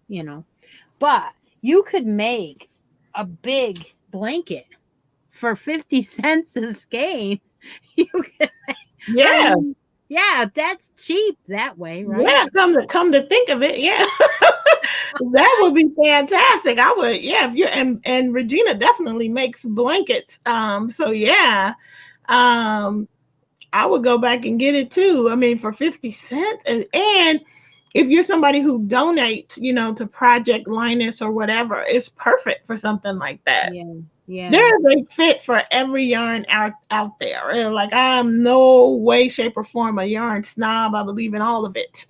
but you could make a big blanket for 50 cents a skein. You can yeah, that's cheap that way, right? Yeah, come to think of it, yeah. That would be fantastic. I would, yeah, if you and Regina definitely makes blankets. So yeah. I would go back and get it too. I mean, for 50 cents. And if you're somebody who donates, to Project Linus or whatever, it's perfect for something like that. Yeah. There's a fit for every yarn out there. And like, I'm no way, shape, or form a yarn snob. I believe in all of it.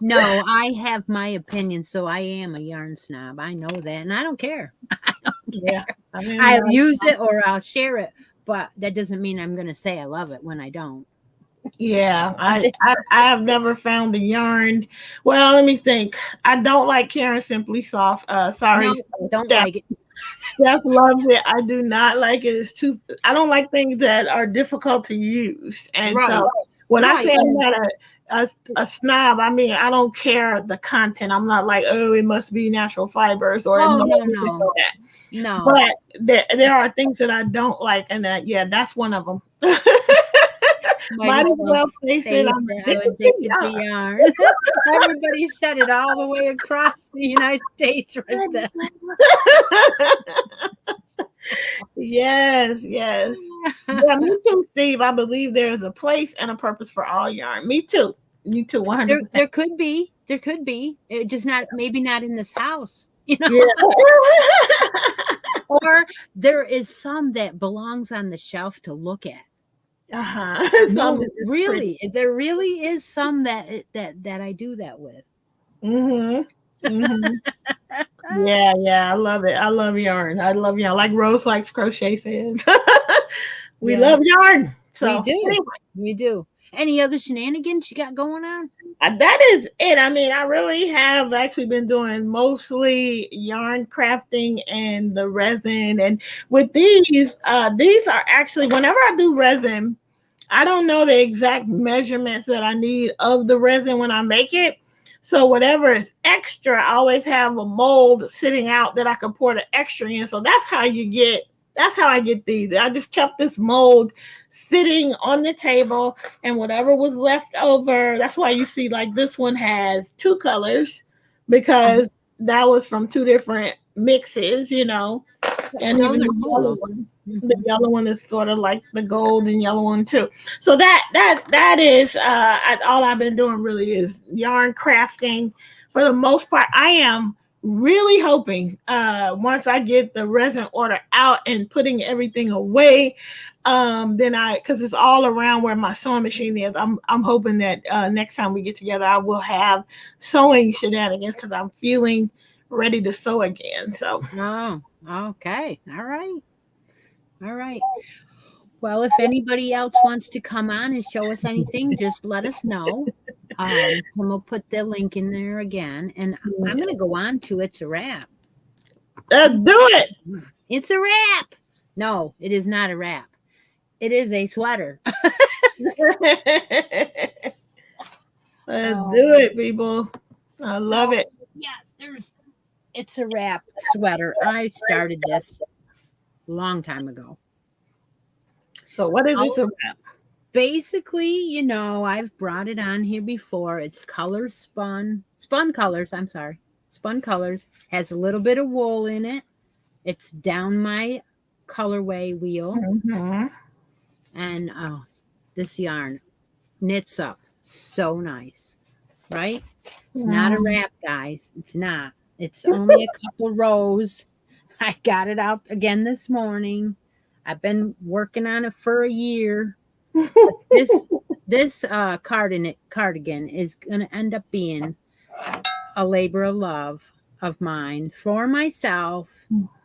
No, I have my opinion, so I am a yarn snob. I know that, and I don't care. I don't care. I'll use it or I'll share it, but that doesn't mean I'm going to say I love it when I don't. Yeah, I have never found the yarn. Well, let me think. I don't like Karen Simply Soft. Sorry, no, don't Steph. like it. Steph loves it. I do not like it. I don't like things that are difficult to use. And so when I say I'm not a snob, I mean I don't care the content. I'm not like, oh, it must be natural fibers or no. But there are things that I don't like, and that's one of them. Might as well face it. I'm addicted to yarn. Everybody said it all the way across the United States right there. Yes. Yeah, me too, Steve. I believe there is a place and a purpose for all yarn. Me too. 100%. There could be. It just maybe not in this house. Yeah. Or there is some that belongs on the shelf to look at. No, really, there really is some that I do that with. Yeah, I love it. I love yarn. Like Rose likes crochet says. We love yarn. So we do. Any other shenanigans you got going on? That is it. I mean, I really have actually been doing mostly yarn crafting and the resin. And with these are actually, whenever I do resin, I don't know the exact measurements that I need of the resin when I make it. So whatever is extra, I always have a mold sitting out that I can pour the extra in. So that's how I get these. I just kept this mold sitting on the table, and whatever was left over, that's why you see like this one has two colors, because that was from 2 different mixes, and Those even are the cool. yellow one. The yellow one is sort of like the gold and yellow one too. So that is all I've been doing really is yarn crafting. For the most part, I am really hoping once I get the resin order out and putting everything away, then because it's all around where my sewing machine is. I'm hoping that next time we get together, I will have sewing shenanigans because I'm feeling ready to sew again. So. Oh, okay. All right. All right. Well, if anybody else wants to come on and show us anything, just let us know. And we'll put the link in there again. And I'm going to go on to It's a Wrap. Do it. It's a wrap. No, it is not a wrap. It is a sweater. Let's do it, people. I love it. Yeah, it's a wrap sweater. I started this a long time ago. So what is It's a Wrap? Basically, I've brought it on here before. It's colors spun colors. I'm sorry. Spun colors. Has a little bit of wool in it. It's down my colorway wheel. Mm-hmm. And this yarn knits up so nice, right? It's not a wrap, guys. It's not. It's only a couple rows. I got it out again this morning. I've been working on it for a year. This cardigan is going to end up being a labor of love of mine for myself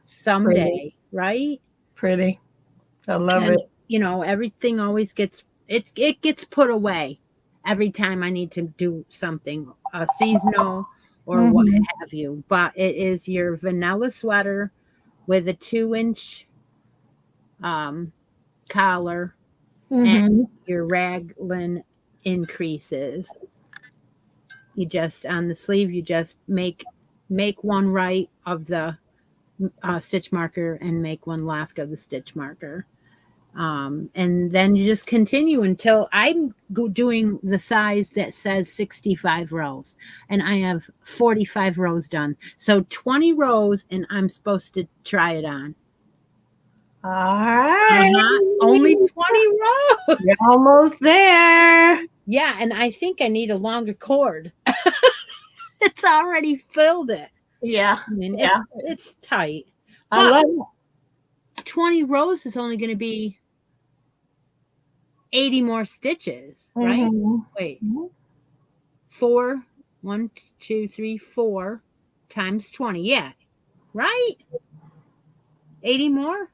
someday, right? Pretty. I love it. Everything always gets put away every time I need to do something seasonal or what have you. But it is your vanilla sweater with a 2-inch collar and your raglan increases. You just on the sleeve, you just make one right of the stitch marker and make one left of the stitch marker. And then you just continue until I'm doing the size that says 65 rows, and I have 45 rows done. So 20 rows, and I'm supposed to try it on. All right. Only 20 rows. You're almost there. Yeah, and I think I need a longer cord. It's already filled it. Yeah. I mean, yeah. It's tight. I love it. 20 rows is only going to be 80 more stitches, right? Wait. 4, 1, 2, 3, 4 times 20. Yeah. Right? 80 more?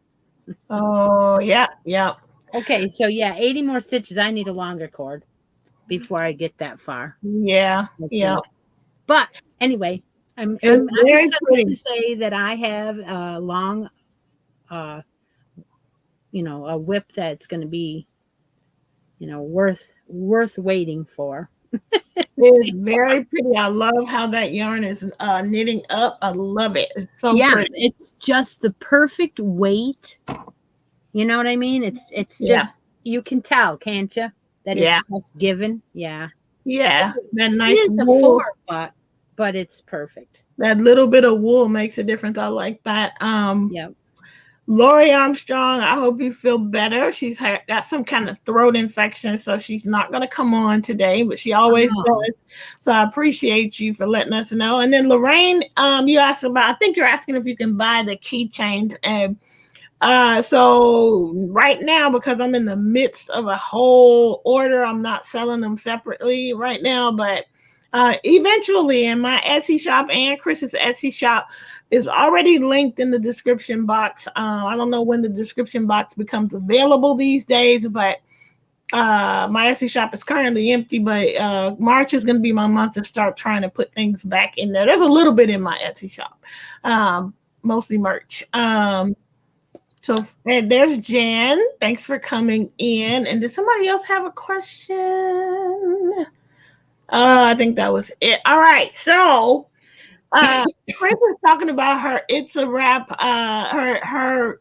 Oh, yeah. Yeah. Okay, so 80 more stitches. I need a longer cord before I get that far. Yeah. Yeah. But anyway, I'm excited to say that I have a long a whip that's going to be worth waiting for. It's very pretty. I love how that yarn is knitting up. I love it. It's so pretty. It's just the perfect weight. You know what I mean? It's just you can tell, can't you? That it's just given. Yeah. Yeah. That nice it is wool. A 4, but it's perfect. That little bit of wool makes a difference. I like that. Yep. Lori Armstrong, I hope you feel better. She's got some kind of throat infection, so she's not going to come on today, but she always does. So I appreciate you for letting us know. And then Lorraine, you asked about, I think you're asking if you can buy the keychains. And so right now, because I'm in the midst of a whole order, I'm not selling them separately right now, but eventually in my Etsy shop and Chris's Etsy shop, is already linked in the description box. I don't know when the description box becomes available these days, but my Etsy shop is currently empty, but March is going to be my month to start trying to put things back in there. There's a little bit in my Etsy shop, mostly merch. So and there's Jan. Thanks for coming in. And did somebody else have a question? I think that was it. All right. So Chris was talking about her It's a Wrap, her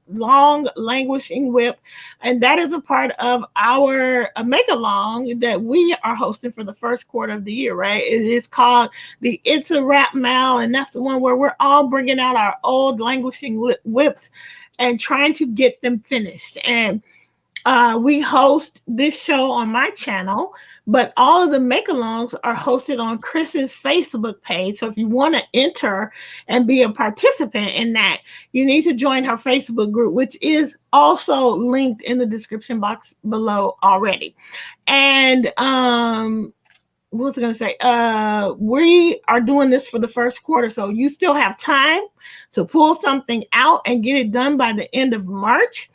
long languishing whip, and that is a part of our make along that we are hosting for the first quarter of the year. Right? It is called the It's a Wrap Mal, and that's the one where we're all bringing out our old languishing whips and trying to get them finished. And we host this show on my channel, but all of the make-alongs are hosted on Chris's Facebook page. So if you want to enter and be a participant in that, you need to join her Facebook group, which is also linked in the description box below already. And what was I going to say? We are doing this for the first quarter, so you still have time to pull something out and get it done by the end of March.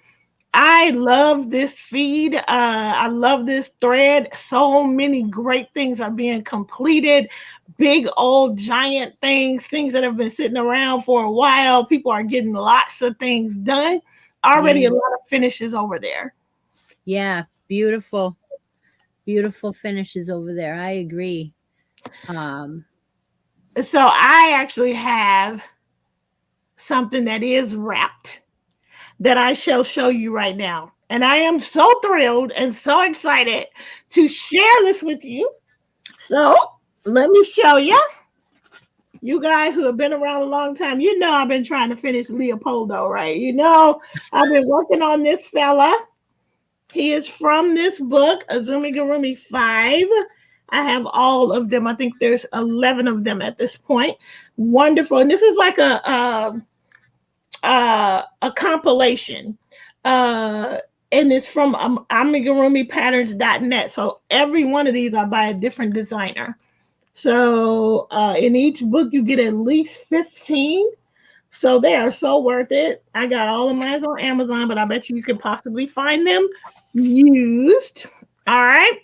I love this feed. I love this thread. So many great things are being completed. Big old giant things that have been sitting around for a while. People are getting lots of things done. Already a lot of finishes over there. Yeah, beautiful. Beautiful finishes over there. I agree. So I actually have something that is wrapped that I shall show you right now. And I am so thrilled and so excited to share this with you. So let me show you. You guys who have been around a long time, you know I've been trying to finish Leopoldo, right? You know, I've been working on this fella. He is from this book, Azumigurumi 5. I have all of them. I think there's 11 of them at this point. Wonderful. And this is like a compilation, and it's from amigurumipatterns.net. So every one of these are by a different designer. So in each book you get at least 15. So they are so worth it. I got all of mine on Amazon, but I bet you could possibly find them used. All right.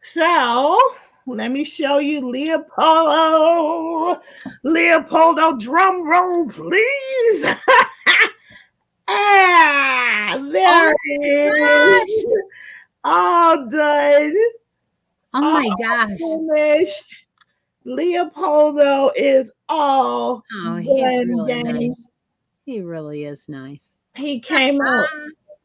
So let me show you Leopoldo. Leopoldo, drum roll, please. There it is. All done. Oh my gosh. Finished. Leopoldo is all Oh, he's done, really gang. nice. He really is nice. He came out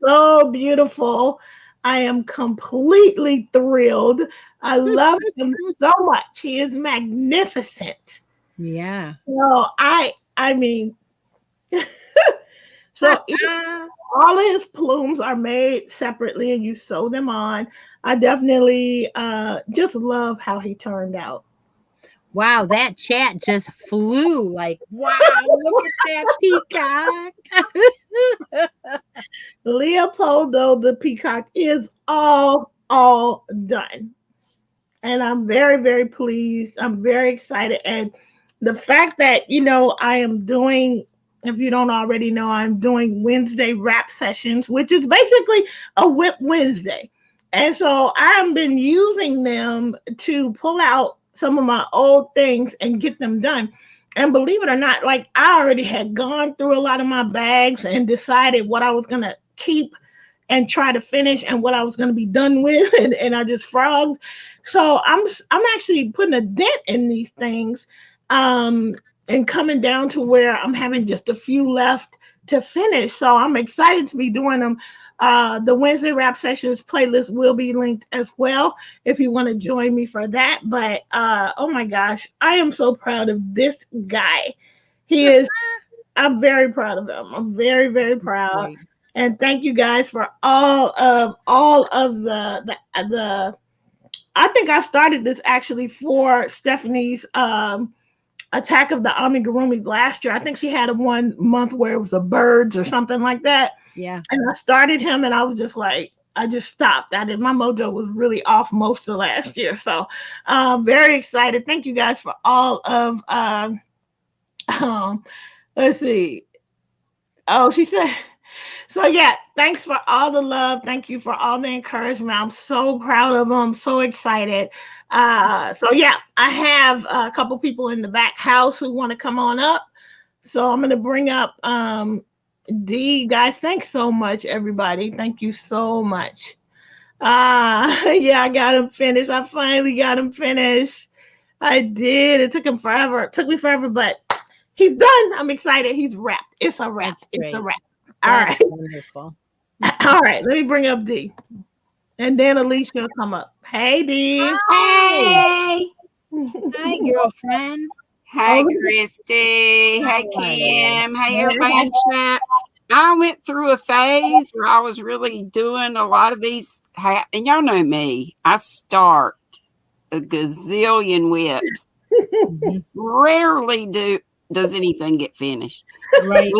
so beautiful. I am completely thrilled. I love him so much. He is magnificent. Yeah. So I mean, so all of his plumes are made separately and you sew them on. I definitely just love how he turned out. Wow, that chat just flew. Like, wow, look at that peacock. Leopoldo the peacock is all done. And I'm very, very pleased. I'm very excited. And the fact that, you know, I am doing, if you don't already know, I'm doing Wednesday wrap sessions, which is basically a whip Wednesday. And so I have been using them to pull out some of my old things and get them done. And believe it or not, like I already had gone through a lot of my bags and decided what I was going to keep and try to finish and what I was going to be done with. And I just frogged. So I'm actually putting a dent in these things and coming down to where I'm having just a few left to finish. So I'm excited to be doing them. The Wednesday Wrap Sessions playlist will be linked as well if you want to join me for that. But oh my gosh, I am so proud of this guy. He is, I'm very proud of him. I'm very, very proud. Great. And thank you guys for all of the I think I started this actually for Stephanie's Attack of the Amigurumi last year. I think she had a 1 month where it was a birds or something like that. Yeah. And I started him and I was just like, I just stopped. My mojo was really off most of last year. So very excited. Thank you guys for all of let's see. Oh, she said, so yeah, thanks for all the love. Thank you for all the encouragement. I'm so proud of them. So excited. So yeah, I have a couple people in the back house who want to come on up. So I'm going to bring up D. Guys, thanks so much, everybody. Thank you so much. Yeah, I got him finished. I finally got him finished. I did. It took him forever. It took me forever, but he's done. I'm excited. He's wrapped. It's a wrap. It's a wrap. All That's right. wonderful. All right. Let me bring up D. And then Alicia will come up. Hey, D. Hi. Hey, Hi, girlfriend. hey, Oh, Christy. Hey, How are you? Kim. Hey, everybody in chat. I went through a phase where I was really doing a lot of these, and y'all know me. I start a gazillion whips. Mhm. Rarely does anything get finished. Right.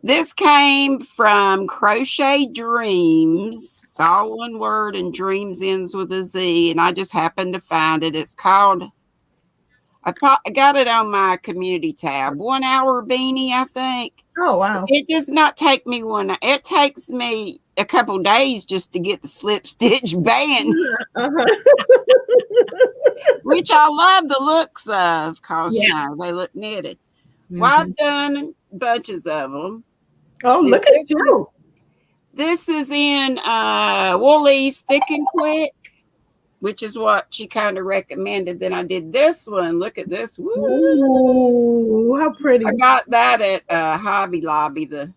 This came from Crochet Dreams. It's all one word, and dreams ends with a Z. And I just happened to find it. It's called, I got it on my community tab. 1 hour beanie, I think. oh wow. It does not take me it takes me a couple days just to get the slip stitch band, Uh-huh. which I love the looks of because, Yeah. they look knitted. Well, I've Mhm. done bunches of them. Oh, And look at you. This is in Woolies Thick and Quick, which is what she kind of recommended. Then I did this one. Look at this. Woo! Ooh, how pretty. I got that at Hobby Lobby, the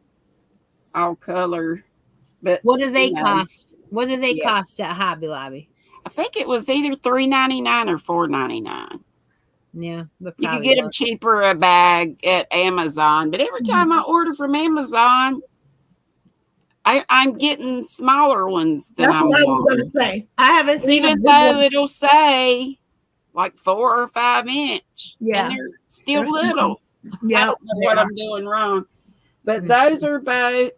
all color. But What do they you know, cost? What do they yeah. cost at Hobby Lobby? I think it was either $3.99 or $4.99. Yeah, but You could probably get them was. cheaper a bag at Amazon. But every time I order from Amazon, I'm getting smaller ones than That's I what I was want. gonna say. I haven't seen a Even big though one. it'll say like 4 or 5 inch, Yeah. and they're still They're little. I Yeah. don't know what I'm doing wrong. But Mhm. those are both.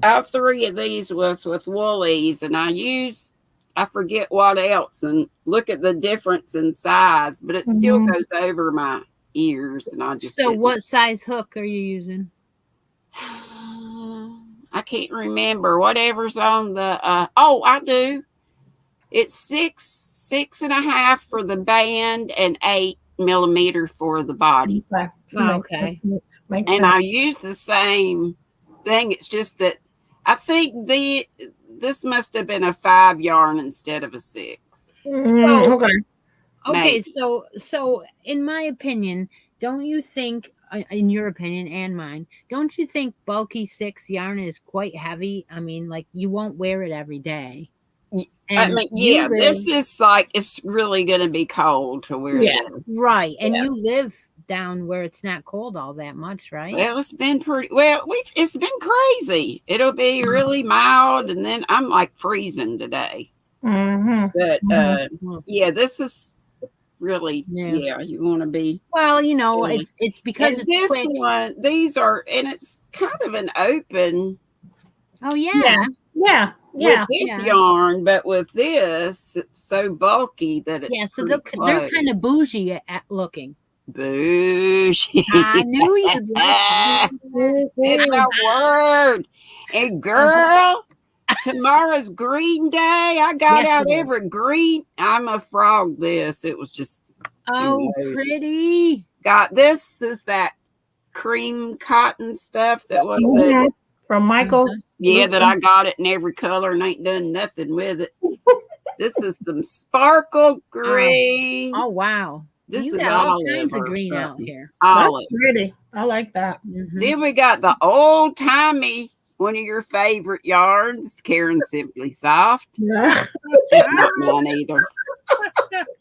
All 3 of these was with Woolies, and I forget what else, and look at the difference in size, but it still Mhm. goes over my ears, and I just So, didn't. what size hook are you using? I can't remember whatever's on the. I do. It's 6.5 for the band and 8mm for the body. Okay. Okay. Makes And sense. I use the same thing. It's just that I think this must have been a 5 yarn instead of a 6. So, Okay. okay, Maybe. so in my opinion, don't you think, in your opinion and mine, don't you think bulky 6 yarn is quite heavy? I mean, like you won't wear it every day. I And mean, you yeah, live this is like it's really going to be cold to wear Yeah. this. right, and Yeah. you live down where it's not cold all that much, right? Well, it's been it's been crazy. It'll be really mild, and then I'm like freezing today. Mm-hmm. But Mhm. yeah, this is really Yeah. you want to be. Well, Yeah. it's because And it's this quick. one, these are, and it's kind of an open Oh Yeah. yeah. Yeah. with Yeah. this Yeah. yarn, but with this, it's so bulky that it's Yeah, so pretty they're close. kind of bougie at looking. Bougie. I knew you'd like It's Mhm. a word. And girl, tomorrow's green day. I got Yes, out it is. every green. I'm a frog. It was just Oh, amazing. pretty. This is that cream cotton stuff that was it. Mhm. From Michael. Yeah, that I got it in every color and ain't done nothing with it. This is some sparkle green. Oh wow. This You is got all olive kinds of or green out something. here. Olive. That's pretty. I like that. Mhm. Then we got the old timey, one of your favorite yarns, Karen Simply Soft. Yeah. That's not mine either.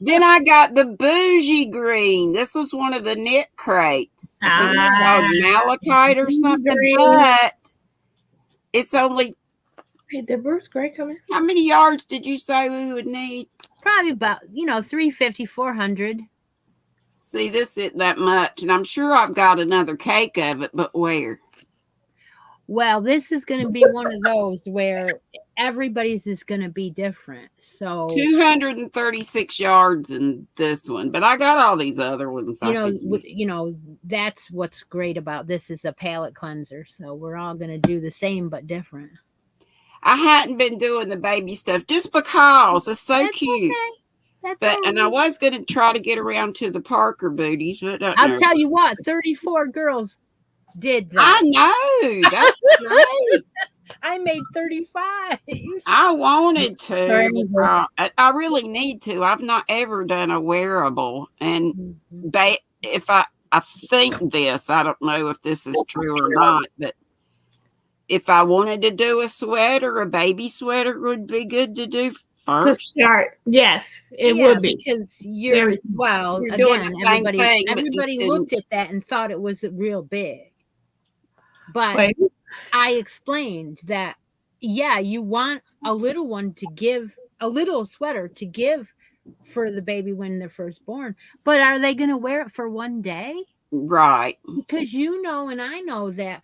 Then I got the bougie green. This was one of the knit crates. I think it's called malachite or something, Green. but it's only, Hey, did Bruce Gray come in? how many yards did you say we would need? Probably about 350, 400. See, this isn't that much, and I'm sure I've got another cake of it, but where? Well, this is going to be one of those where everybody's is going to be different. So 236 yards in this one, but I got all these other ones. that's what's great about this is a palette cleanser. So we're all going to do the same but different. I hadn't been doing the baby stuff just because it's so That's cute. okay. That's But all and I right. was going to try to get around to the Parker booties, but I'll tell you what, 34 girls did that. I know, that's great. I made 35. I wanted to. I really need to. I've not ever done a wearable, and if I think this, I don't know if this is true or not, but if I wanted to do a sweater, a baby sweater would be good to do To first. start, yes, it Yeah, would be. because you're Very- well You're doing again. the same thing, but just Everybody in- looked at that and thought it was real big. But Wait, I explained that, yeah, you want a little one to give, a little sweater to give for the baby when they're first born. But are they going to wear it for one day? Right. Because you know, and I know that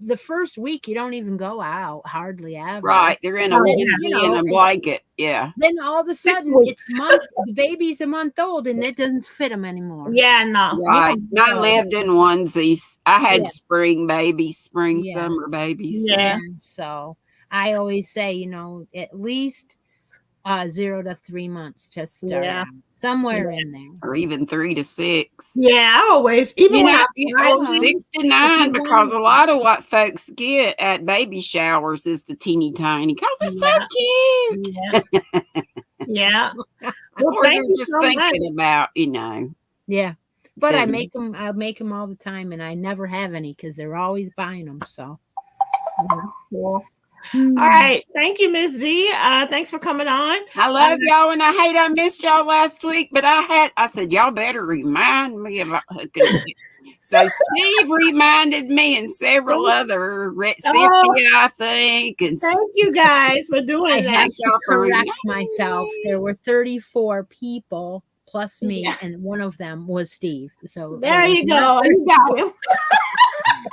the first week you don't even go out hardly ever. Right. They're in a Oh, yeah. onesie and a blanket. Yeah. Then all of a sudden weeks. the baby's a month old and it doesn't fit them anymore. yeah, no. Right. Yeah. And I lived in onesies. I had Yeah. spring babies, spring, Yeah. summer babies. Yeah. So I always say, you know, at least 0 to 3 months to start Yeah. out, somewhere in there. Or even 3 to 6. Yeah, I always, even You when know, I know, 6 to 9, because a lot of what folks get at baby showers is the teeny tiny, because it's so cute. Yeah. Yeah. Of Well, course, thank we're you just so thinking about, you know. Yeah. But I Yeah. make them all the time, and I never have any because they're always buying them. So, Cool. All right. Thank you, Miss D. Thanks for coming on. I love y'all, and I hate I missed y'all last week, but I said, y'all better remind me about hooking it. So Steve reminded me and several other Cynthia, I think. And Thank you guys for doing I that. have to y'all for correct reminding myself. There were 34 people plus me, and one of them was Steve. So There was you not go. You got him.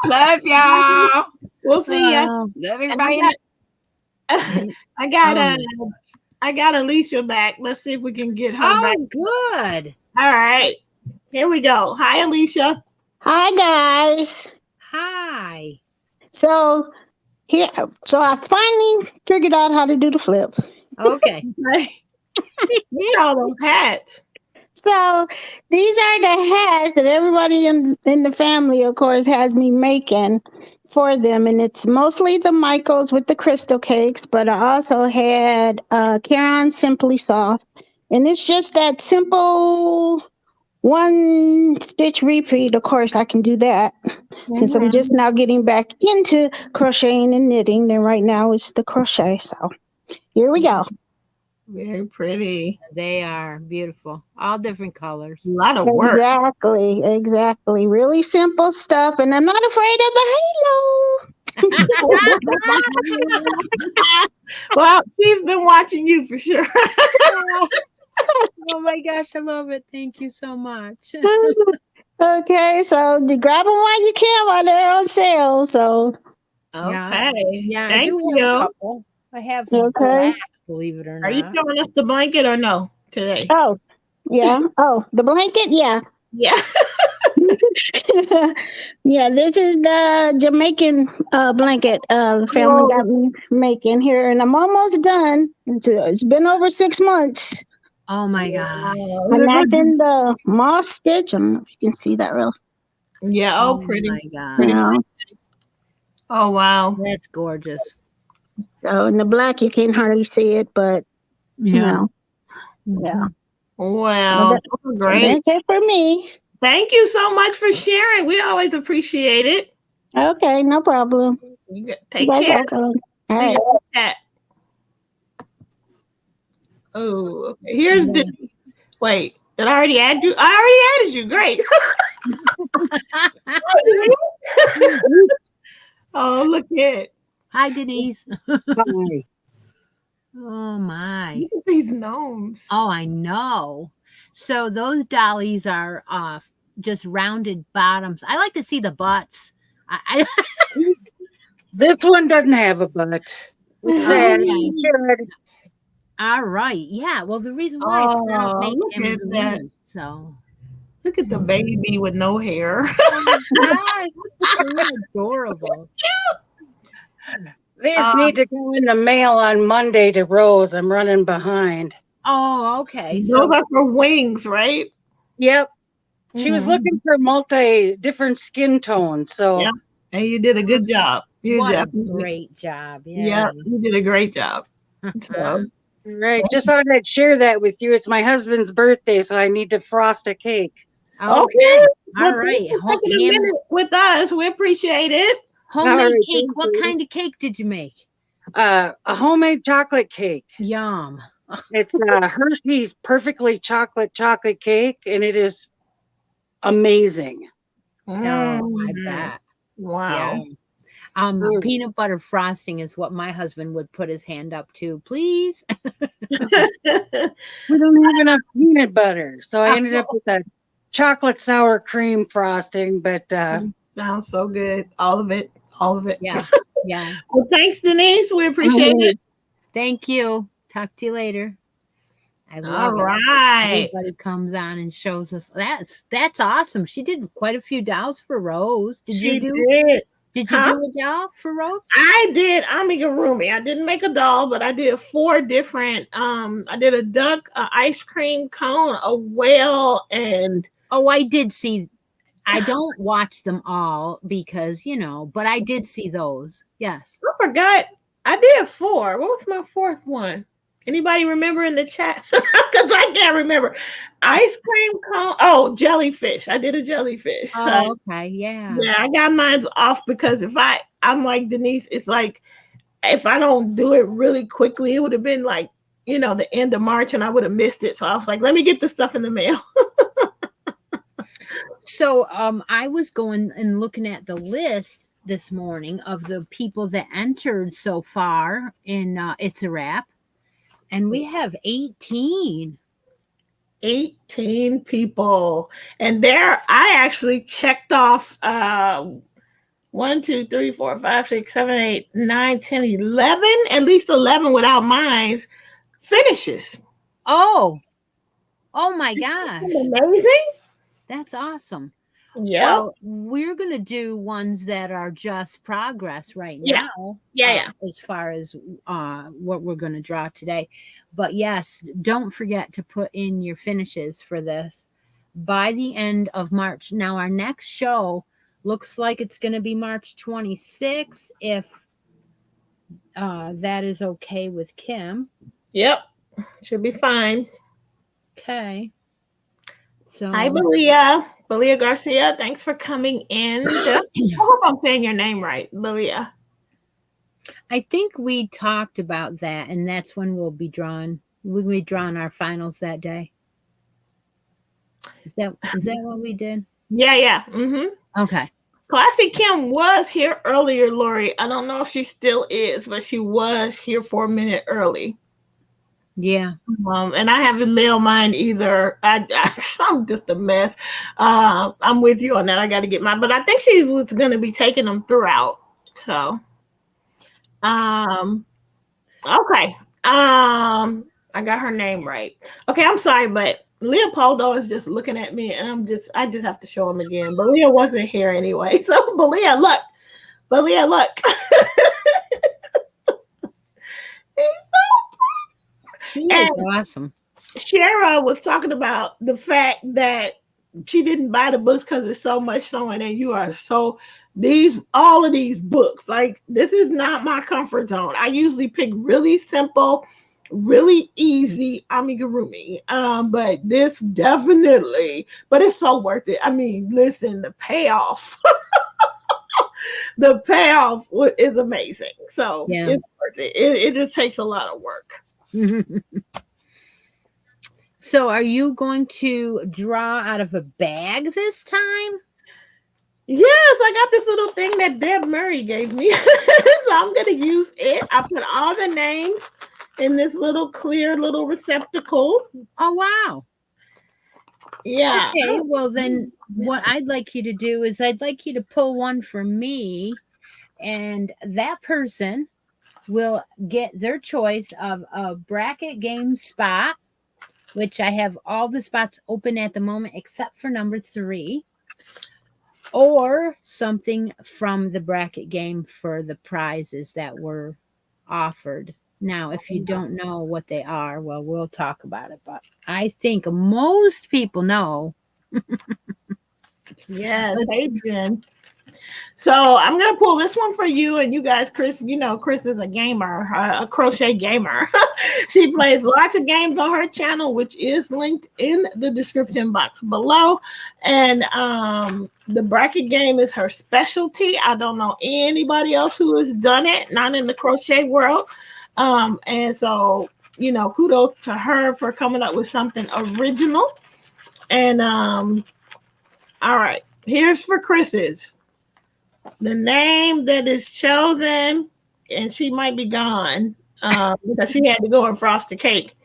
love y'all. We'll see ya. Love everybody. I got Alicia back. Let's see if we can get her back. Oh, good. All right. Here we go. Hi, Alicia. Hi guys. Hi. So I finally figured out how to do the flip. Okay. Look at all those hats. So these are the hats that everybody in the family, of course, has me making for them. And it's mostly the Michaels with the crystal cakes, but I also had Caron Simply Soft. And it's just that simple one stitch repeat. Of course, I can do that since I'm just now getting back into crocheting and knitting. Then right now it's the crochet. So here we go. Very pretty. They are beautiful. All different colors. A lot of work. Exactly. Really simple stuff. And I'm not afraid of the halo. Well, she's been watching you for sure. Oh my gosh, I love it. Thank you so much. Okay, so you grab them while you can while they're on sale. So Okay. Yeah, Thank I do you. have a couple. I have Okay. black, believe it or not. Are you showing us the blanket or no today? oh yeah. Oh, the blanket, yeah. Yeah. Yeah, this is the Jamaican blanket the family got me making here, and I'm almost done. It's been over 6 months. Oh my gosh. And that's in the moss stitch. I don't know if you can see that real. Yeah. Oh, pretty. my gosh. Pretty. You know. Oh, wow. That's gorgeous. So in the black you can't hardly see it, but you know. Yeah. Wow. So Great. that's it for me. Thank you so much for sharing. We always appreciate it. Okay, no problem. Take You guys care. welcome. All right. Chat. Oh, okay. Here's the. Wait, did I already add you? I already added you. Great. Oh, look at. Hi, Denise. Hi. Oh my. Look at these gnomes. Oh, I know. So those dollies are just rounded bottoms. I like to see the butts. This one doesn't have a butt. Okay. All right. Yeah. Well, the reason why I stopped making look at them that. so. Look at the baby with no hair. Oh my gosh, it's so adorable. These need to go in the mail on Monday to Rose. I'm running behind. Oh, okay. Those So are for wings, right? Yep. She was looking for different skin tones. So Yeah. And you did a good job. You what a definitely. great job. Yeah, Yeah. you did a great job. So, right. Just thought I'd share that with you. It's my husband's birthday, so I need to frost a cake. Okay. All Well, right. thanks for taking a minute with us. We appreciate it. Homemade right, cake. thank What you. kind of cake did you make? A homemade chocolate cake. Yum. It's Hershey's perfectly chocolate cake, and it is amazing. Oh, I Mm. bet. Wow. Yeah. Mm. Peanut butter frosting is what my husband would put his hand up to. Please. We don't have enough peanut butter, so I ended up with a chocolate sour cream frosting. But Sounds so good. All of it. All of it. Yeah. Yeah. Well, thanks, Denise. We appreciate it. Thank you. Talk to you later. I love All it. right. Everybody comes on and shows us. That's awesome. She did quite a few dolls for Rose. Did She you do? did. Did you Huh? do a doll for Rose? I did amigurumi. I didn't make a doll, but I did 4 different. I did a duck, a ice cream cone, a whale, and Oh, I did see. I don't watch them all because but I did see those. Yes. I forgot. I did 4. What was my 4th one? Anybody remember in the chat? Because I can't remember. Ice cream cone. Oh, jellyfish. I did a jellyfish. Oh, okay. Yeah. Yeah, I got mine off because I'm like Denise, it's like if I don't do it really quickly, it would have been like, the end of March and I would have missed it. So I was like, let me get the stuff in the mail. So I was going and looking at the list this morning of the people that entered so far in It's a Wrap, and we have 18. 18 people. And there I actually checked off 1, 2, 3, 4, 5, 6, 7, 8, 9, 10, 11, at least 11 without mines finishes. Oh my gosh. Amazing. That's awesome. Yeah. Well, we're going to do ones that are just progress right now. Yeah. As far as what we're going to draw today. But yes, don't forget to put in your finishes for this by the end of March. Now, our next show looks like it's going to be March 26th, if that is okay with Kim. Yep. Should be fine. Okay. So, hi, Belia. Belia Garcia, thanks for coming in. I hope I'm saying your name right, Belia. I think we talked about that, and that's when we'll be drawing. We'll be drawing our finals that day. Is that what we did? Yeah. Mm-hmm. Okay. Classy Kim was here earlier, Lori. I don't know if she still is, but she was here for a minute early. Yeah. And I haven't mailed mine either. I'm just a mess. I'm with you on that. I got to get mine, but I think she was going to be taking them throughout. So, okay. I got her name right. Okay, I'm sorry, but Leopoldo is just looking at me, and I just have to show him again. But Leah wasn't here anyway, so Belia, look. He is awesome. Shara was talking about the fact that she didn't buy the books because there's so much sewing, and you are all of these books, like, this is not my comfort zone. I usually pick really simple, really easy amigurumi, but this definitely, but it's so worth it. I mean, listen, the payoff is amazing. So it's worth it. It just takes a lot of work. So are you going to draw out of a bag this time? Yes, I got this little thing that Deb Murray gave me. So I'm going to use it. I put all the names in this little clear little receptacle. Oh, wow. Yeah. Okay, well then what I'd like you to do is I'd like you to pull one for me, and that person will get their choice of a bracket game spot, which I have all the spots open at the moment except for number 3, or something from the bracket game for the prizes that were offered. Now, if you don't know what they are, well, we'll talk about it, but I think most people know. Yes, Adrian. So I'm gonna pull this one for you and you guys. Chris, you know Chris is a gamer, a crochet gamer. She plays lots of games on her channel, which is linked in the description box below. And the bracket game is her specialty. I don't know anybody else who has done it, not in the crochet world. And so, you know, kudos to her for coming up with something original. And all right, here's for Chris's. The name that is chosen, and she might be gone because she had to go and frost the cake.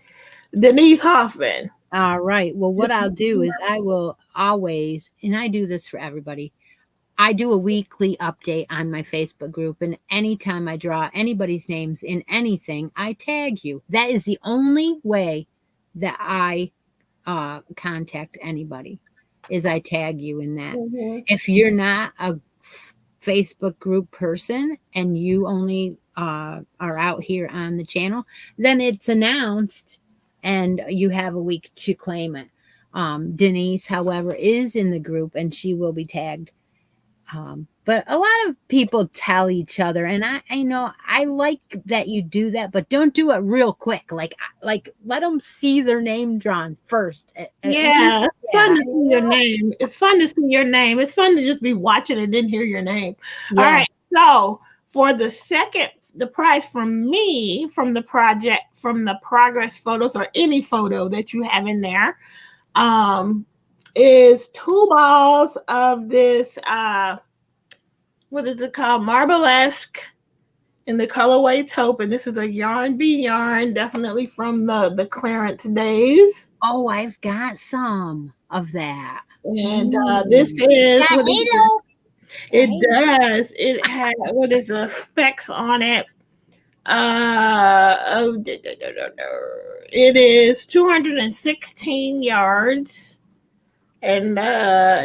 Denise Hoffman. All right. Well, what I'll do is I will always, and I do this for everybody, I do a weekly update on my Facebook group, and anytime I draw anybody's names in anything, I tag you. That is the only way that I contact anybody, is I tag you in that. Mm-hmm. If you're not a Facebook group person and you only are out here on the channel, then it's announced and you have a week to claim it. Denise, however, is in the group and she will be tagged. But a lot of people tell each other, and I know I like that you do that, but don't do it real quick. Like let them see their name drawn first. Yeah, it's fun to see your name. It's fun to see your name. It's fun to just be watching and then hear your name. Yeah. All right. So for the prize from me, from the project, from the progress photos or any photo that you have in there, is 2 balls of this what is it called? Marblesque in the colorway taupe, and this is a Yarn Bee yarn, definitely from the clearance days. Oh, I've got some of that. And this is what it does. It has what is the specs on it? It is 216 yards. And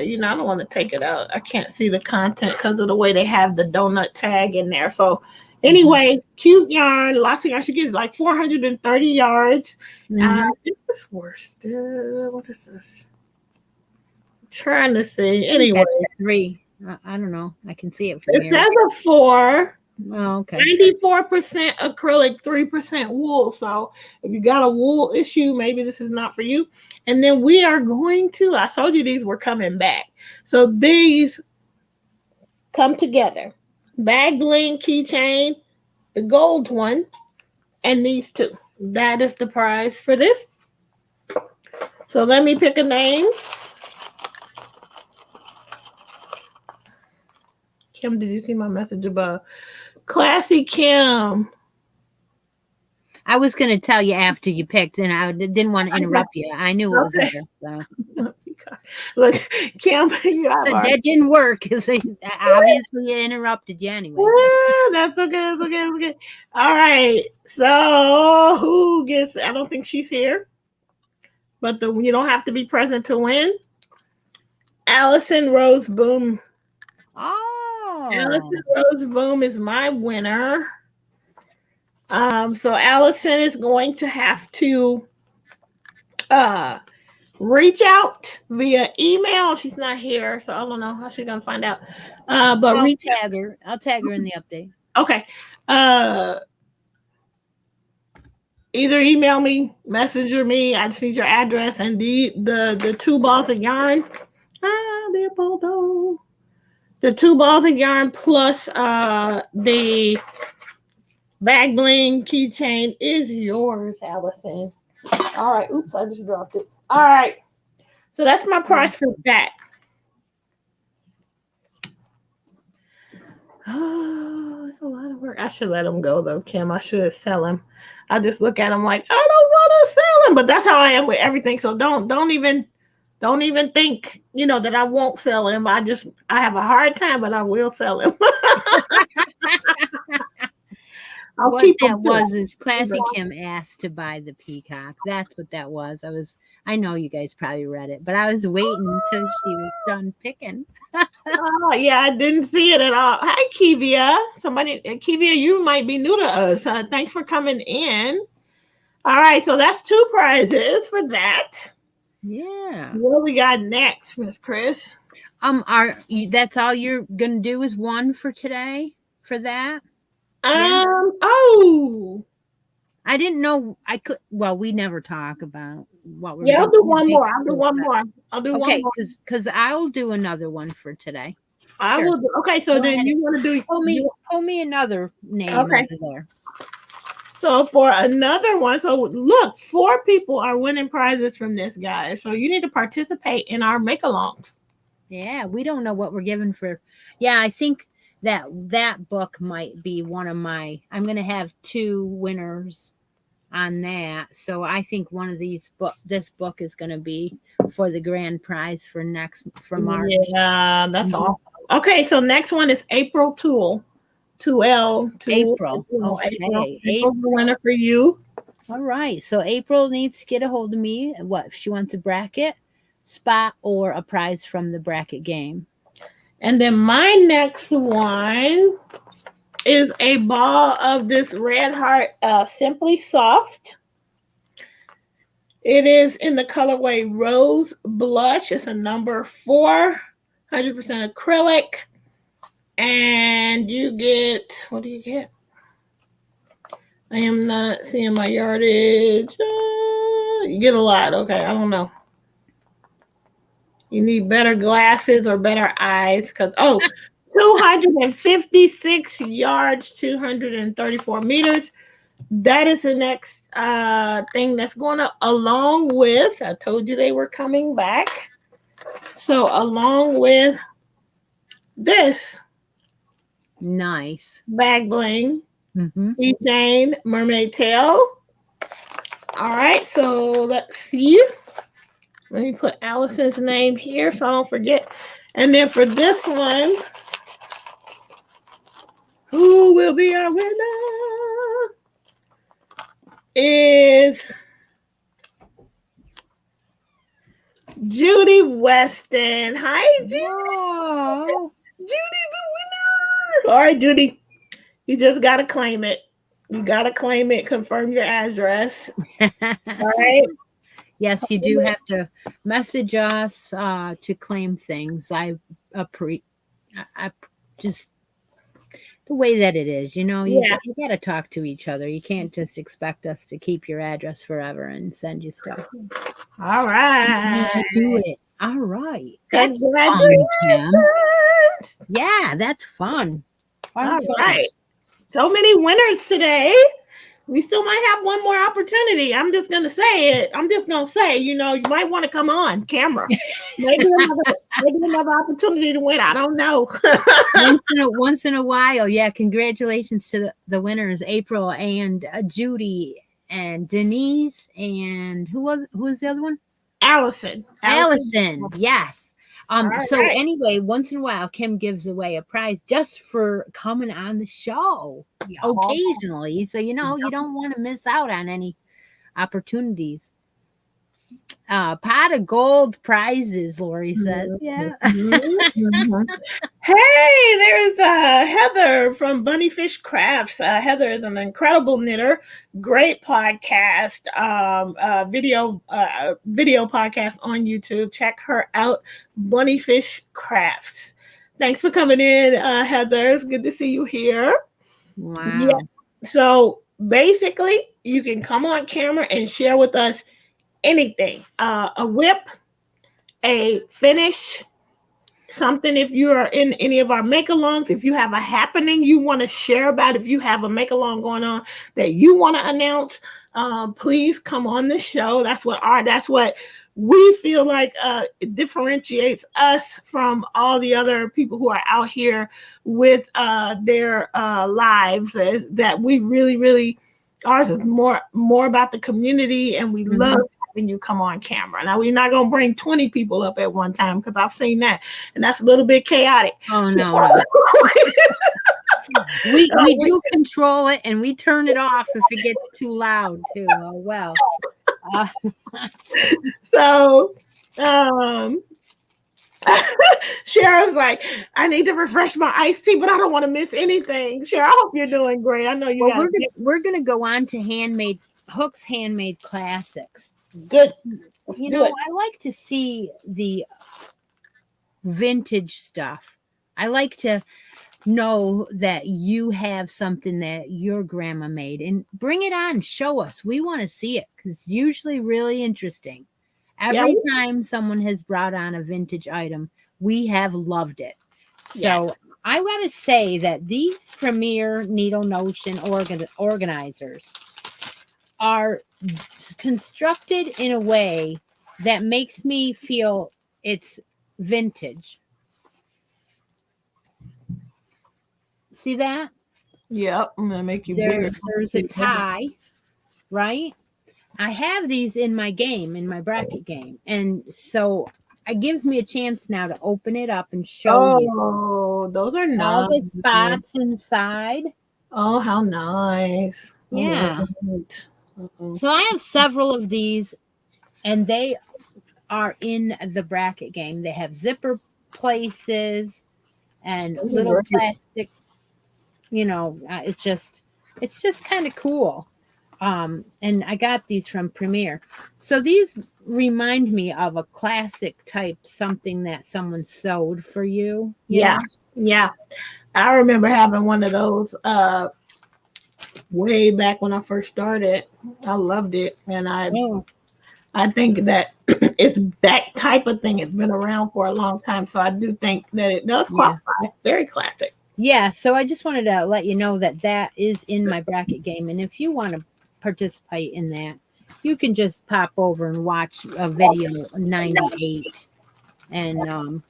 you know, I don't want to take it out. I can't see the content because of the way they have the donut tag in there. So anyway, cute yarn, lots of yarn. She gets like 430 yards. It's worse. What is this? I'm trying to see. Anyway, 3. I don't know. I can see it from it here. says a 4. Oh, okay. 94% acrylic, 3% wool. So if you got a wool issue, maybe this is not for you. And then we are going to, I told you these were coming back. So these come together. Bag bling keychain, the gold one, and these two. That is the prize for this. So let me pick a name. Kim, did you see my message above? Classy Kim. I was going to tell you after you picked, and I didn't want to interrupt you. I knew it was there. So. Look, Kim, that didn't work because I obviously interrupted you anyway. Yeah, that's okay. That's okay. That's okay. All right. So who gets? I don't think she's here, but you don't have to be present to win. Allison Rose Boom. Oh, Allison Rose Boom is my winner. So Allison is going to have to reach out via email. She's not here, so I don't know how she's gonna find out. But I'll tag her. I'll tag her in the update. Okay. Either email me, messenger me. I just need your address and the 2 balls of yarn. The 2 balls of yarn plus the bag bling keychain is yours, Allison. All right. Oops, I just dropped it. All right. So that's my price for that. Oh, it's a lot of work. I should let him go though, Kim. I should sell him. I just look at him like I don't want to sell him, but that's how I am with everything. So don't even think, you know, that I won't sell him. I have a hard time, but I will sell him. What that was is Classy Kim asked to buy the peacock. That's what that was. I know you guys probably read it, but I was waiting until she was done picking. Oh, yeah, I didn't see it at all. Hi, Kivia. Kivia, you might be new to us. Thanks for coming in. All right, so that's 2 prizes for that. Yeah. What do we got next, Miss Chris? That's all you're gonna do is one for today for that? Oh, I didn't know I could. Well, we never talk about what we're yeah, I'll doing. do one more. I'll do one more. I'll do one Okay, more. because I'll do another one for today. I Sure. will do. Okay, so Go then ahead. you want to do? Pull me another name Okay. out of there. So for another one, so look, 4 people are winning prizes from this, guys. So you need to participate in our make-alongs. Yeah, we don't know what we're giving for. Yeah, I think that book might be one of my. I'm going to have 2 winners on that. So I think one of this book is going to be for the grand prize for March. Yeah, that's awesome. Okay, so next one is April Tool. 2L. April. Okay. April's the winner for you. All right. So April needs to get a hold of me. What if she wants a bracket, spot, or a prize from the bracket game? And then my next one is a ball of this Red Heart Simply Soft. It is in the colorway Rose Blush. It's a number 4, 100% acrylic. And you get, what do you get? I am not seeing my yardage. You get a lot. Okay, I don't know. You need better glasses or better eyes because 256 yards, 234 meters. That is the next thing that's going to, along with, I told you they were coming back. So along with this nice bag bling, keychain, mermaid tail. All right, so let's see. Let me put Allison's name here so I don't forget. And then for this one, who will be our winner is Judy Weston. Hi, Judy. Oh. Judy's the winner. All right, Judy. You just got to claim it. You got to claim it. Confirm your address. All right. Yes, you do have to message us to claim things. I just the way that it is, you got to talk to each other. You can't just expect us to keep your address forever and send you stuff. All right. Do it. All right. That's fun, Kim. Yeah, that's fun. All right. So many winners today. We still might have one more opportunity. I'm just going to say it. I'm just going to say, you might want to come on camera. Maybe another opportunity to win. I don't know. once in a while. Yeah. Congratulations to the winners, April and Judy and Denise. And who was the other one? Allison. Yes. So right. Anyway, once in a while, Kim gives away a prize just for coming on the show occasionally. So, you don't want to miss out on any opportunities. Pot of gold prizes, Lori said. Yeah. Hey, there's Heather from Bunnyfish Crafts. Heather is an incredible knitter, great podcast, video podcast on YouTube. Check her out, Bunnyfish Crafts. Thanks for coming in, Heather. It's good to see you here. Wow. Yeah. So basically, you can come on camera and share with us anything, a whip, a finish, something. If you are in any of our make-alongs, if you have a happening you want to share about, if you have a make-along going on that you want to announce, please come on the show. That's what we feel like it differentiates us from all the other people who are out here with their lives, is that we really, really, ours is more about the community, and we love having you come on camera. Now, we're not going to bring 20 people up at one time because I've seen that, and that's a little bit chaotic. Oh, no. We do control it, and we turn it off if it gets too loud, too. Oh, well. So, Cheryl's like, I need to refresh my iced tea, but I don't want to miss anything. Cheryl, I hope you're doing great. I know you guys. We're gonna go on to Hook's handmade classics. Good. I like to see the vintage stuff. I like to know that you have something that your grandma made, and bring it on, show us. We want to see it because it's usually really interesting. Every time someone has brought on a vintage item, we have loved it. So I got to say that these Premier Needle Notion organizers are constructed in a way that makes me feel it's vintage. See that? Yep, I'm gonna make you bigger. There's a tie, right? I have these in my game, in my bracket game, and so it gives me a chance now to open it up and show you. Oh, those are nice. All the spots inside. Oh, how nice! Yeah. So I have several of these, and they are in the bracket game. They have zipper places and little plastic. You know, it's just kind of cool. And I got these from Premier. So these remind me of a classic type, something that someone sewed for you. Yeah. I remember having one of those way back when I first started. I loved it, and I think that it's that type of thing. It's been around for a long time, so I do think that it does qualify. Very classic. Yeah, so I just wanted to let you know that is in my bracket game, and if you want to participate in that, you can just pop over and watch a video 98 and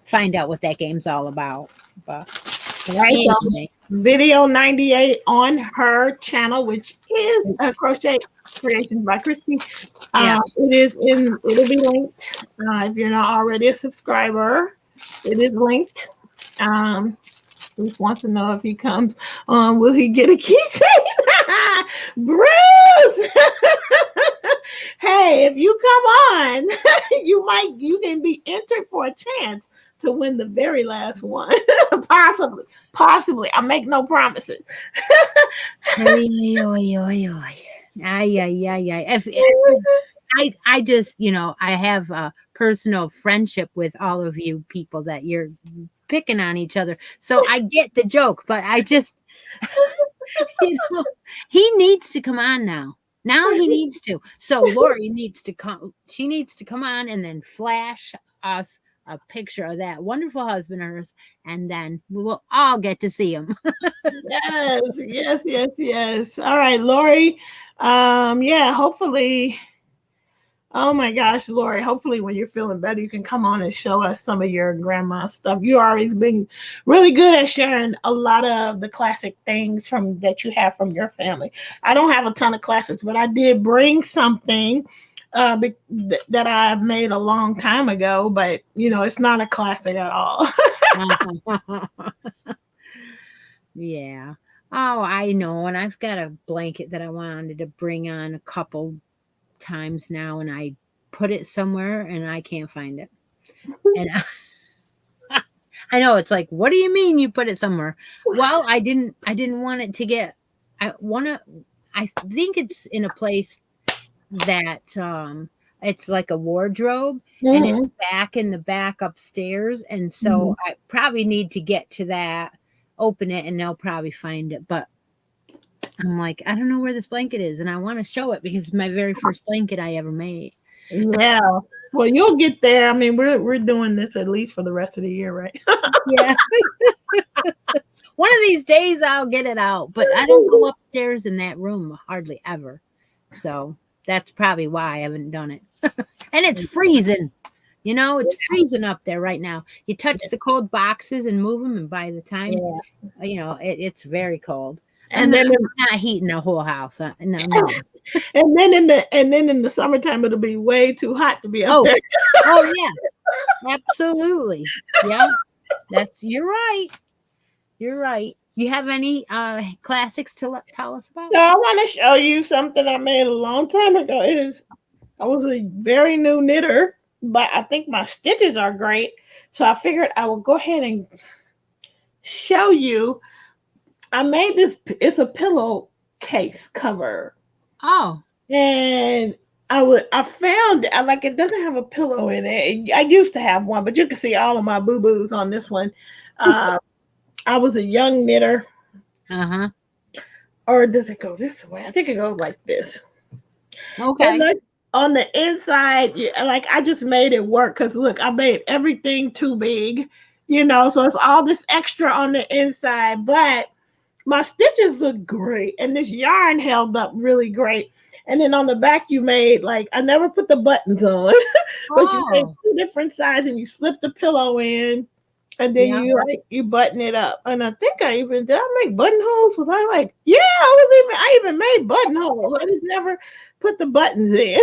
find out what that game's all about. But anyway. Video 98 on her channel, which is Crochet Creations by Christi. It'll be linked. If you're not already a subscriber, it is linked. Bruce wants to know if he comes on, will he get a keychain? Bruce! Hey, if you come on, you can be entered for a chance to win the very last one. Possibly. I make no promises. I just, I have a personal friendship with all of you people that you're picking on each other. So I get the joke, but I just, he needs to come on now. Now he needs to. So Lori needs to come. She needs to come on and then flash us a picture of that wonderful husband of hers, and then we will all get to see him. Yes. All right, Lori. Hopefully. Oh my gosh, Lori, hopefully when you're feeling better, you can come on and show us some of your grandma stuff. You've always been really good at sharing a lot of the classic things that you have from your family. I don't have a ton of classics, but I did bring something that I made a long time ago, but it's not a classic at all. Yeah. Oh, I know. And I've got a blanket that I wanted to bring on a couple times now, and I put it somewhere and I can't find it. And I know it's like, what do you mean you put it somewhere? Well, I didn't want it to get, I think it's in a place that it's like a wardrobe, and it's back in the back upstairs, and so I probably need to get to that, open it, and they'll probably find it. But I'm like, I don't know where this blanket is, and I want to show it because it's my very first blanket I ever made. Yeah. Well, you'll get there. I mean, we're doing this at least for the rest of the year, right? Yeah. One of these days I'll get it out, but I don't go upstairs in that room hardly ever. So that's probably why I haven't done it. And it's freezing. It's freezing up there right now. You touch the cold boxes and move them, and by the time, it's very cold. And then I'm not heating the whole house. No. And then in the summertime, it'll be way too hot to be up there. Oh yeah, absolutely. Yeah, you're right. You're right. You have any classics to tell us about? So I want to show you something I made a long time ago. I was a very new knitter, but I think my stitches are great. So I figured I will go ahead and show you. I made this. It's a pillowcase cover. Oh. And I found like it doesn't have a pillow in it. I used to have one, but you can see all of my boo boos on this one. Uh, I was a young knitter, Uh-huh. or does it go this way? I think it goes like this. Okay. And like on the inside, like I just made it work because look, I made everything too big, so it's all this extra on the inside, but my stitches look great and this yarn held up really great. And then on the back, you made like I never put the buttons on, but you made Oh, 2 different sides and you slip the pillow in. And then yeah. you button it up. And I think did I make buttonholes? Was I like, yeah, I even made buttonholes. I just never put the buttons in.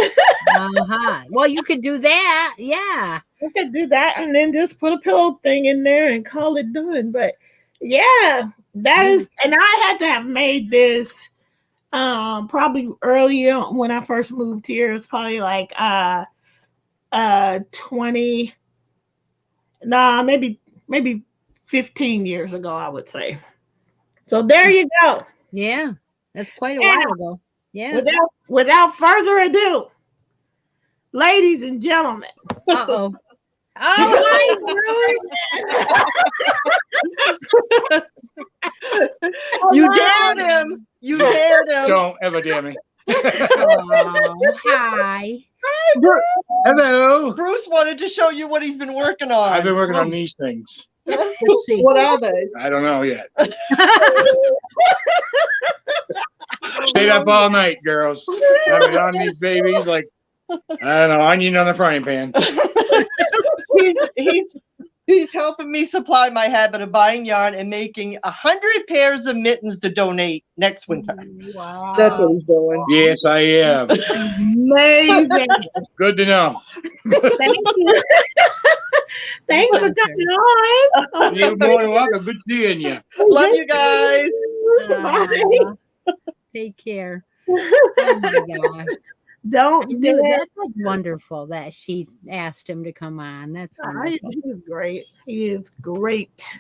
Uh-huh. Well, you could do that. Yeah. I could do that and then just put a pillow thing in there and call it done. But yeah, that is, and I had to have made this probably earlier when I first moved here. It's probably like 20, nah, maybe 15 years ago, I would say. So there you go. Yeah. That's quite a Yeah. while ago. Yeah. Without further ado, ladies and gentlemen. Uh-oh. Oh, hi, Bruce. You dared him. You dared him. Don't ever dare me. Oh, hi. Hello. Bruce wanted to show you what he's been working on. I've been working on these things. Let's see. What are they? I don't know yet. Stayed up all night, girls. I've been on these babies like, I don't know, onion on the frying pan. He's helping me supply my habit of buying yarn and making 100 pairs of mittens to donate next winter. Wow. That's what he's doing. Yes, I am. Amazing. Good to know. Thank you. Thanks for coming on. You're more than welcome. Good seeing you. Love you guys. Bye. Take care. Oh my gosh. Don't do Dude, it. that's like wonderful that she asked him to come on. That's wonderful. He is great. He is great.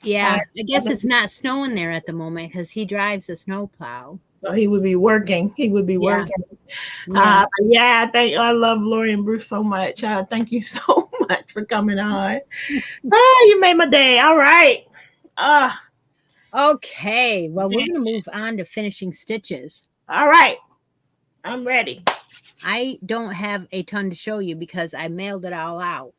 Yeah, I guess it's not snowing there at the moment because he drives a snowplow. So he would be working. He would be working. Yeah. I love Lori and Bruce so much. Thank you so much for coming on. You made my day. All right. Okay, well, we're going to move on to finishing stitches. All right. I'm ready. I don't have a ton to show you because I mailed it all out.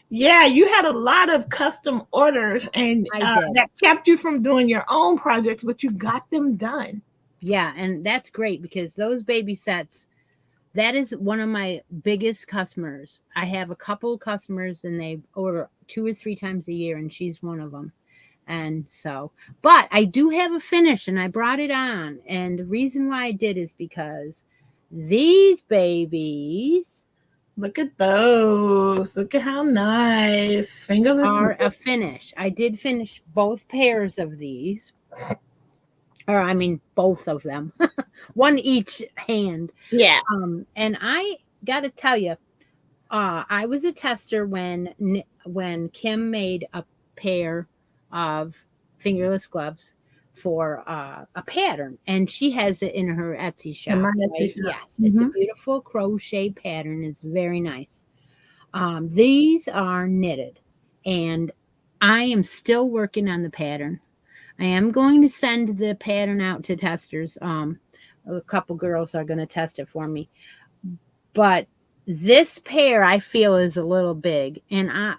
Yeah, you had a lot of custom orders and that kept you from doing your own projects, but you got them done. Yeah, and that's great because those baby sets, that is one of my biggest customers. I have a couple of customers and they order 2 or 3 times a year, and she's one of them. And so, but I do have a finish and I brought it on. And the reason why I did is because these babies, Look at those. Look at how nice. Fingerless are a finish. I did finish both pairs of these. Or I mean, both of them. One each hand. Yeah. And I got to tell you, I was a tester when Kim made a pair of fingerless gloves for a pattern, and she has it in her Etsy shop. Right? Yes, it's a beautiful crochet pattern. It's very nice. These are knitted, and I am still working on the pattern. I am going to send the pattern out to testers. A couple girls are going to test it for me, but this pair I feel is a little big, and I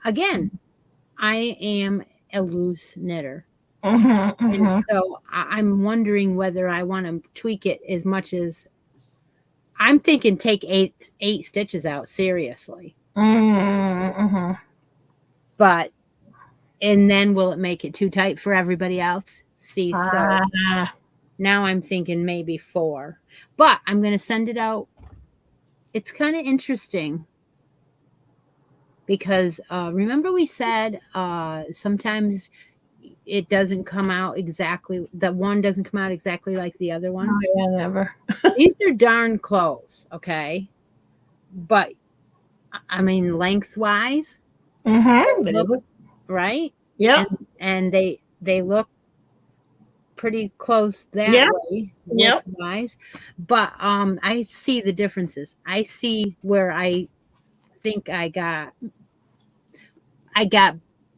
am a loose knitter. And so I'm wondering whether I want to tweak it as much as I'm thinking take eight stitches out seriously. But and then will it make it too tight for everybody else? See, so now I'm thinking maybe 4, but I'm going to send it out. It's kind of interesting because remember we said sometimes it doesn't come out exactly, the one doesn't come out exactly like the other one. Oh, yeah, never. These are darn close, okay? But I mean, lengthwise, right? Yeah. And they look pretty close that Yep. way Yep. width-wise. But I see the differences. I see where I think I got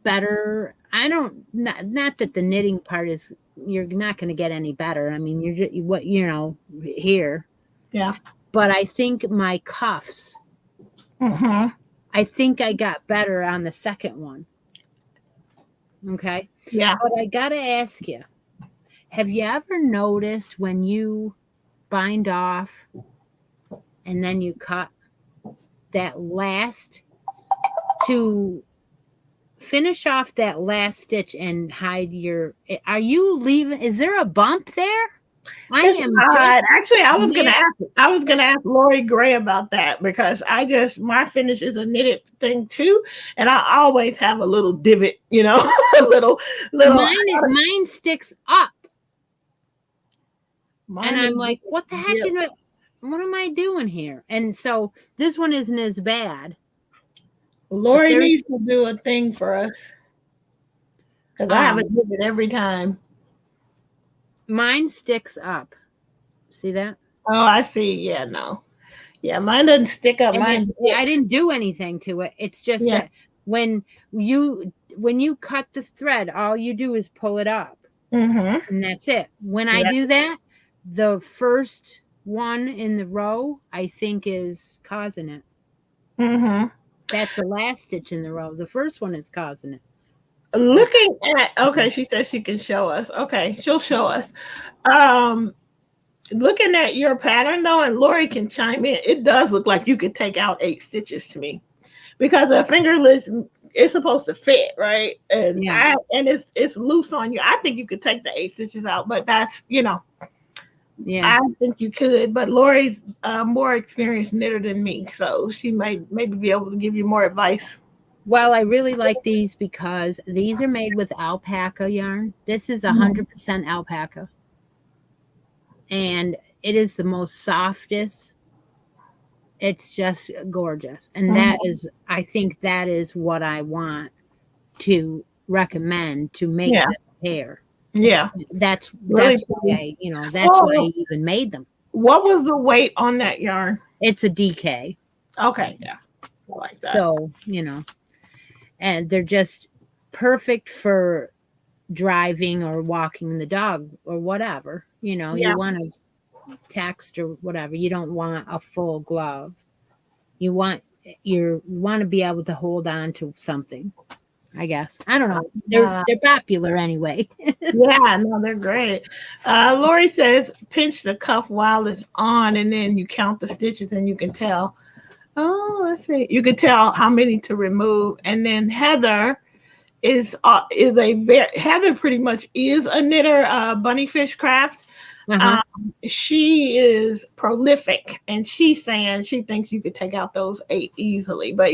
better. I don't not that the knitting part is you're not going to get any better. I mean, you're just what here. Yeah. But I think my cuffs. Mm-hmm. I think I got better on the second one. Okay. Yeah. But I gotta ask you, have you ever noticed when you bind off and then you cut that last to finish off that last stitch and hide are you leaving? Is there a bump there? Actually, I was gonna ask Lori Gray about that because my finish is a knitted thing too, and I always have a little divot, a little. Mine sticks up, and I'm like, what the heck? Yep. What am I doing here? And so this one isn't as bad. Lori needs to do a thing for us because I have a divot every time. Mine sticks up. See that? Oh, I see. Yeah, no. Yeah, mine doesn't stick up. I didn't do anything to it. It's just that when you cut the thread, all you do is pull it up. Mm-hmm. And that's it. When I do that, the first one in the row, I think, is causing it. Mm-hmm. That's the last stitch in the row. The first one is causing it. Looking at, she says she can show us. Okay, she'll show us. Looking at your pattern though, and Lori can chime in, it does look like you could take out 8 stitches to me because a fingerless is supposed to fit, right? And it's loose on you. I think you could take the 8 stitches out, but that's I think you could, but Lori's a more experienced knitter than me, so she might maybe be able to give you more advice. Well, I really like these because these are made with alpaca yarn. This is 100% alpaca. And it is the most softest. It's just gorgeous. And I think that is what I want to recommend to make the pair. Yeah. That's why I even made them. What was the weight on that yarn? It's a DK. Okay. Yeah. I like that. So, and they're just perfect for driving or walking the dog or whatever. You want to text or whatever. You don't want a full glove. You want to be able to hold on to something, I guess. I don't know. They're popular anyway. Yeah, no, they're great. Lori says pinch the cuff while it's on and then you count the stitches and you can tell. Oh, let's see. You can tell how many to remove. And then Heather Heather pretty much is a knitter, Bunnyfish Craft. She is prolific, and she's saying she thinks you could take out those 8 easily. But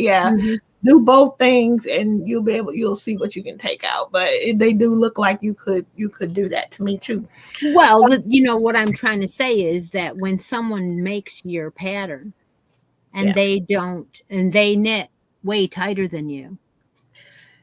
do both things, and you'll see what you can take out. But they do look like you could do that to me too. Well, what I'm trying to say is that when someone makes your pattern, and they knit way tighter than you,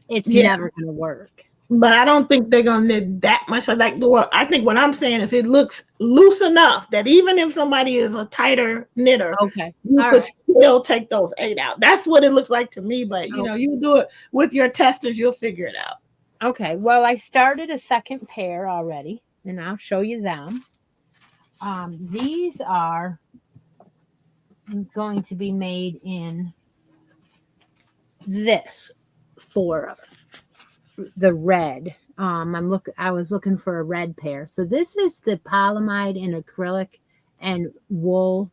it's never going to work. But I don't think they're going to knit that much. I think what I'm saying is it looks loose enough that even if somebody is a tighter knitter, you could still take those 8 out. That's what it looks like to me. But, you do it with your testers, you'll figure it out. Okay. Well, I started a second pair already, and I'll show you them. These are going to be made in this for the red. I was looking for a red pair. So this is the polyamide in acrylic and wool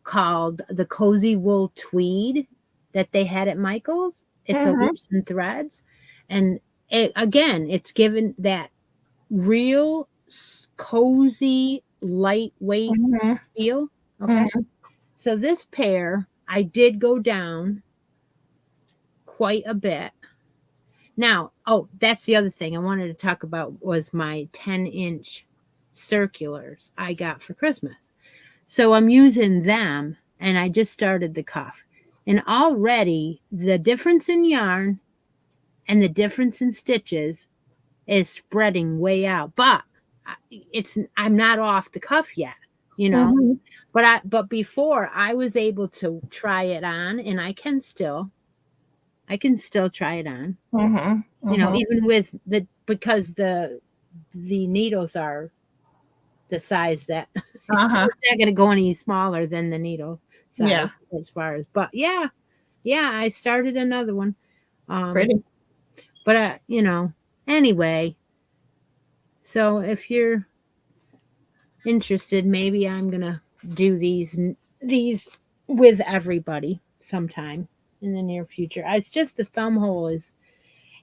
called the Cozy Wool Tweed that they had at Michael's. It's a loops and threads. And it's given that real cozy, lightweight feel. Okay. So this pair, I did go down quite a bit. Now, that's the other thing I wanted to talk about was my 10-inch circulars I got for Christmas. So I'm using them, and I just started the cuff. And already the difference in yarn and the difference in stitches is spreading way out. But I'm not off the cuff yet, you know. Mhm. But before I was able to try it on, and I can still try it on. Mhm. You know, Mhm. even with because the needles are the size that it's Uh-huh. not going to go any smaller than the needle Yeah. size as far as. But yeah, I started another one. Pretty. But you know, anyway. So if you're interested, maybe I'm gonna do these with everybody sometime in the near future. It's just the thumb hole is,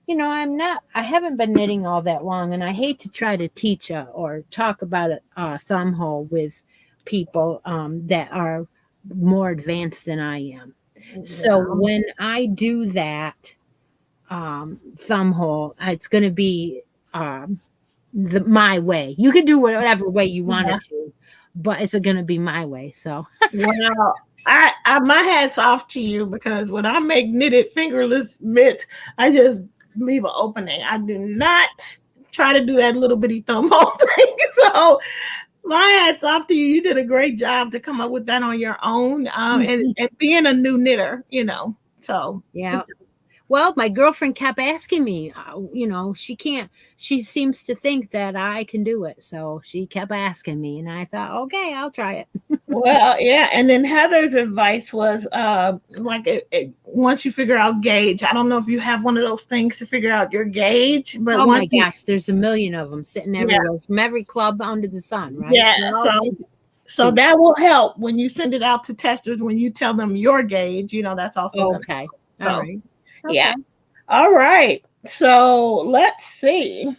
you know, I haven't been knitting all that long, and I hate to try to teach or talk about a thumb hole with people that are more advanced than I am. So Yeah. when I do that thumb hole, it's going to be my way. You could do whatever way you wanted Yeah. to, but it's going to be my way. So Well, I my hat's off to you because when I make knitted fingerless mitts, I just leave an opening. I do not try to do that little bitty thumb hole thing. So my hat's off to you. You did a great job to come up with that on your own. And being a new knitter, you know. So yeah. Well, my girlfriend kept asking me, you know, she seems to think that I can do it. So she kept asking me, and I thought, okay, I'll try it. well, yeah, and then Heather's advice was once you figure out gauge. I don't know if you have one of those things to figure out your gauge, but Oh once my you gosh, there's a million of them sitting yeah, everywhere from every club under the sun, right? yeah, They're all so that will help when you send it out to testers when you tell them your gauge, you know, that's also gonna okay. All so right. yeah. Okay. All right. So let's see.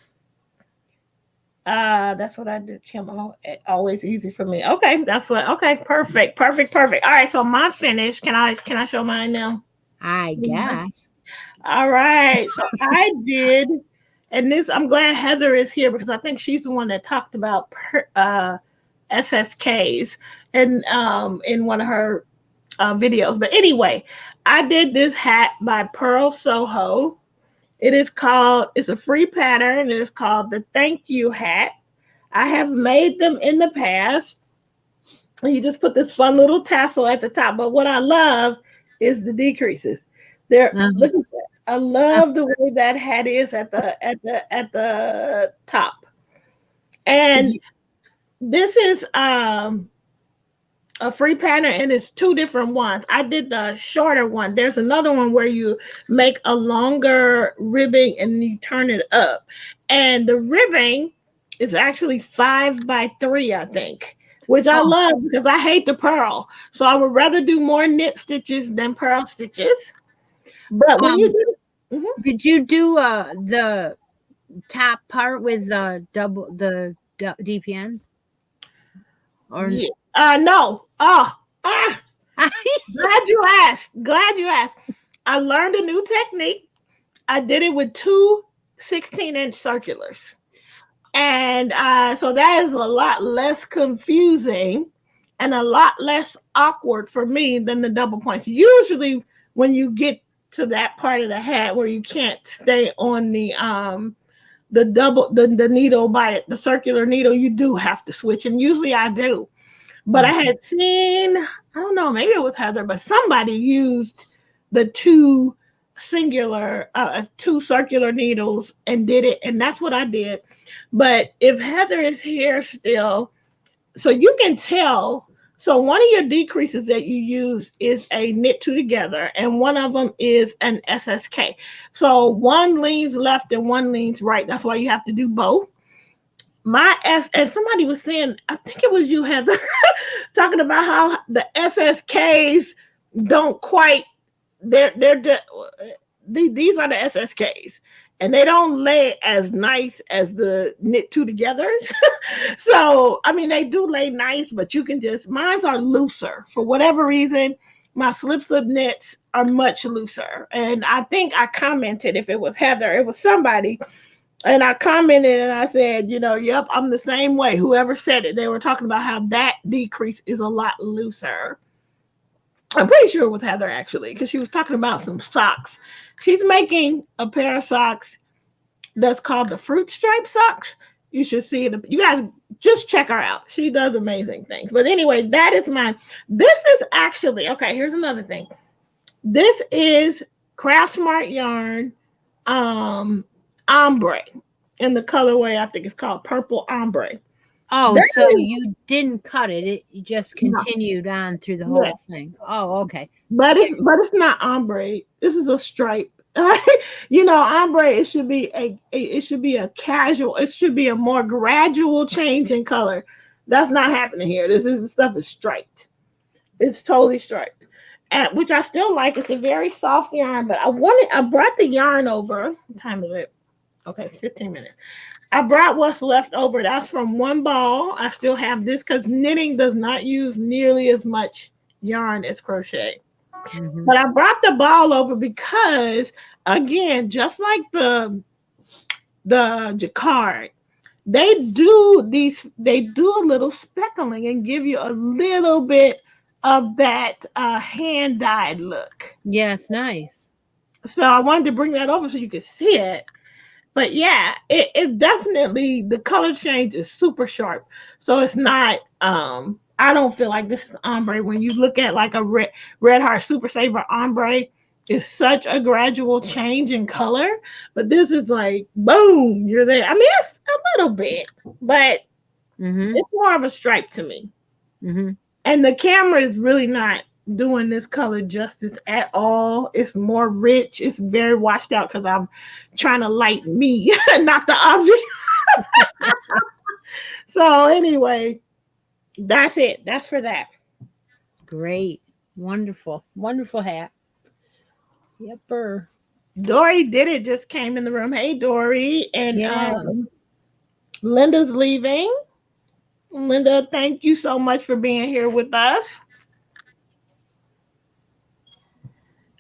That's what I did. Kim, always easy for me. Okay, that's what. Okay, perfect, perfect, perfect. All right, so my finish. Can I show mine now? I guess. All right, so I did, and this I'm glad Heather is here because I think she's the one that talked about SSKs in one of her videos. But anyway, I did this hat by Purl Soho. It's a free pattern. It is called the Thank You Hat. I have made them in the past. You just put this fun little tassel at the top. But what I love is the decreases. Look at that. I love the way that hat is at the top. And this is a free pattern and it's two different ones. I did the shorter one. There's another one where you make a longer ribbing and you turn it up. And the ribbing is actually 5 by 3, I think, which I love because I hate the purl. So I would rather do more knit stitches than purl stitches. But when you do did you do the top part with the DPNs? Or no. Glad you asked. Glad you asked. I learned a new technique. I did it with two 16-inch circulars. And so that is a lot less confusing and a lot less awkward for me than the double points. Usually when you get to that part of the hat where you can't stay on the needle by it, the circular needle, you do have to switch. And usually I do. But I had seen, I don't know, maybe it was Heather, but somebody used the two circular needles and did it. And that's what I did. But if Heather is here still, so you can tell. So one of your decreases that you use is a knit two together, and one of them is an SSK. So one leans left and one leans right. That's why you have to do both. And somebody was saying, I think it was you, Heather, talking about how the SSKs don't quite. These are the SSKs, and they don't lay as nice as the knit two togethers. So I mean, they do lay nice, but you can just mine's are looser for whatever reason. My slip knits are much looser, and I think I commented if it was Heather, it was somebody. And I commented and I said, yep, I'm the same way. Whoever said it, they were talking about how that decrease is a lot looser. I'm pretty sure it was Heather actually, because she was talking about some socks. She's making a pair of socks that's called the fruit stripe socks. You should see it. You guys just check her out. She does amazing things. But anyway, that is mine. This is actually, okay, here's another thing. This is Craft Smart yarn ombre in the colorway. I think it's called purple ombre. Oh, so you didn't cut it. It just continued on through the whole thing. Oh, okay. But it's not ombre. This is a stripe. You know, ombre, it should be a casual, it should be a more gradual change in color. That's not happening here. The stuff is striped. It's totally striped. Which I still like. It's a very soft yarn, but I brought the yarn over. What time is it? Okay, 15 minutes. I brought what's left over. That's from one ball. I still have this because knitting does not use nearly as much yarn as crochet. Mm-hmm. But I brought the ball over because, again, just like the jacquard, they do a little speckling and give you a little bit of that hand dyed look. Yeah, it's nice. So I wanted to bring that over so you could see it. But yeah, it definitely, the color change is super sharp. So it's not, I don't feel like this is ombre. When you look at like a Red Heart Super Saver ombre, it's such a gradual change in color. But this is like, boom, you're there. I mean, it's a little bit, but it's more of a stripe to me. Mm-hmm. And the camera is really not doing this color justice at all. It's more rich. It's very washed out because I'm trying to light me, not the object. So anyway, that's it. That's for that. Great. Wonderful. Wonderful hat. Yepper. Dory did it, just came in the room. Hey, Dory. And Linda's leaving. Linda, thank you so much for being here with us.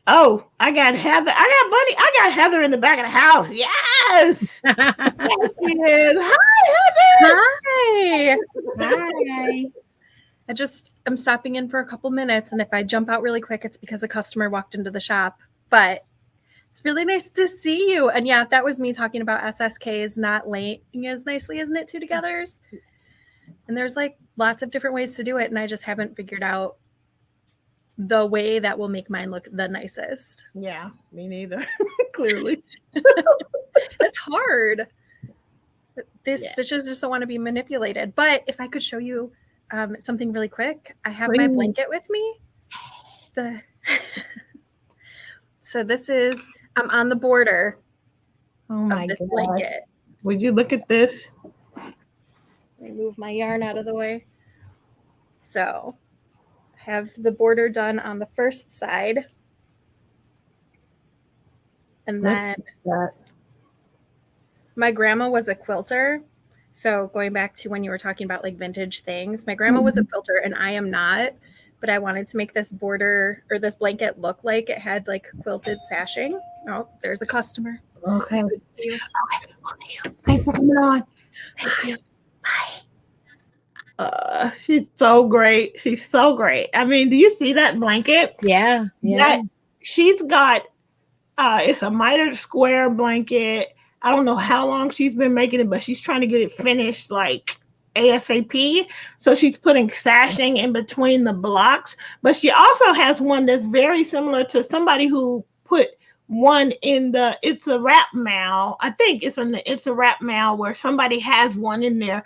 Oh, I got Heather. I got Heather in the back of the house. Yes. There she is. Hi, Heather. Hi. I'm stopping in for a couple minutes, and if I jump out really quick, it's because a customer walked into the shop. But it's really nice to see you. And yeah, that was me talking about SSKs not laying as nicely as knit two togethers. And there's like lots of different ways to do it, and I just haven't figured out the way that will make mine look the nicest. Yeah, me neither. Clearly. It's hard. These stitches just don't want to be manipulated. But if I could show you something really quick, I have my blanket with me. So this is, I'm on the border of this blanket. Would you look at this? Let me move my yarn out of the way. So have the border done on the first side. And then my grandma was a quilter. So going back to when you were talking about like vintage things, my grandma was a quilter and I am not, but I wanted to make this border or this blanket look like it had like quilted sashing. Oh, there's a customer. Okay. Okay. Thanks for coming on. Thank you. Bye. She's so great. She's so great. I mean, do you see that blanket? Yeah. She's got it's a mitered square blanket. I don't know how long she's been making it, but she's trying to get it finished like ASAP. So she's putting sashing in between the blocks. But she also has one that's very similar to somebody who put one in the It's a Wrap Mal. I think it's in the It's a Wrap Mal where somebody has one in there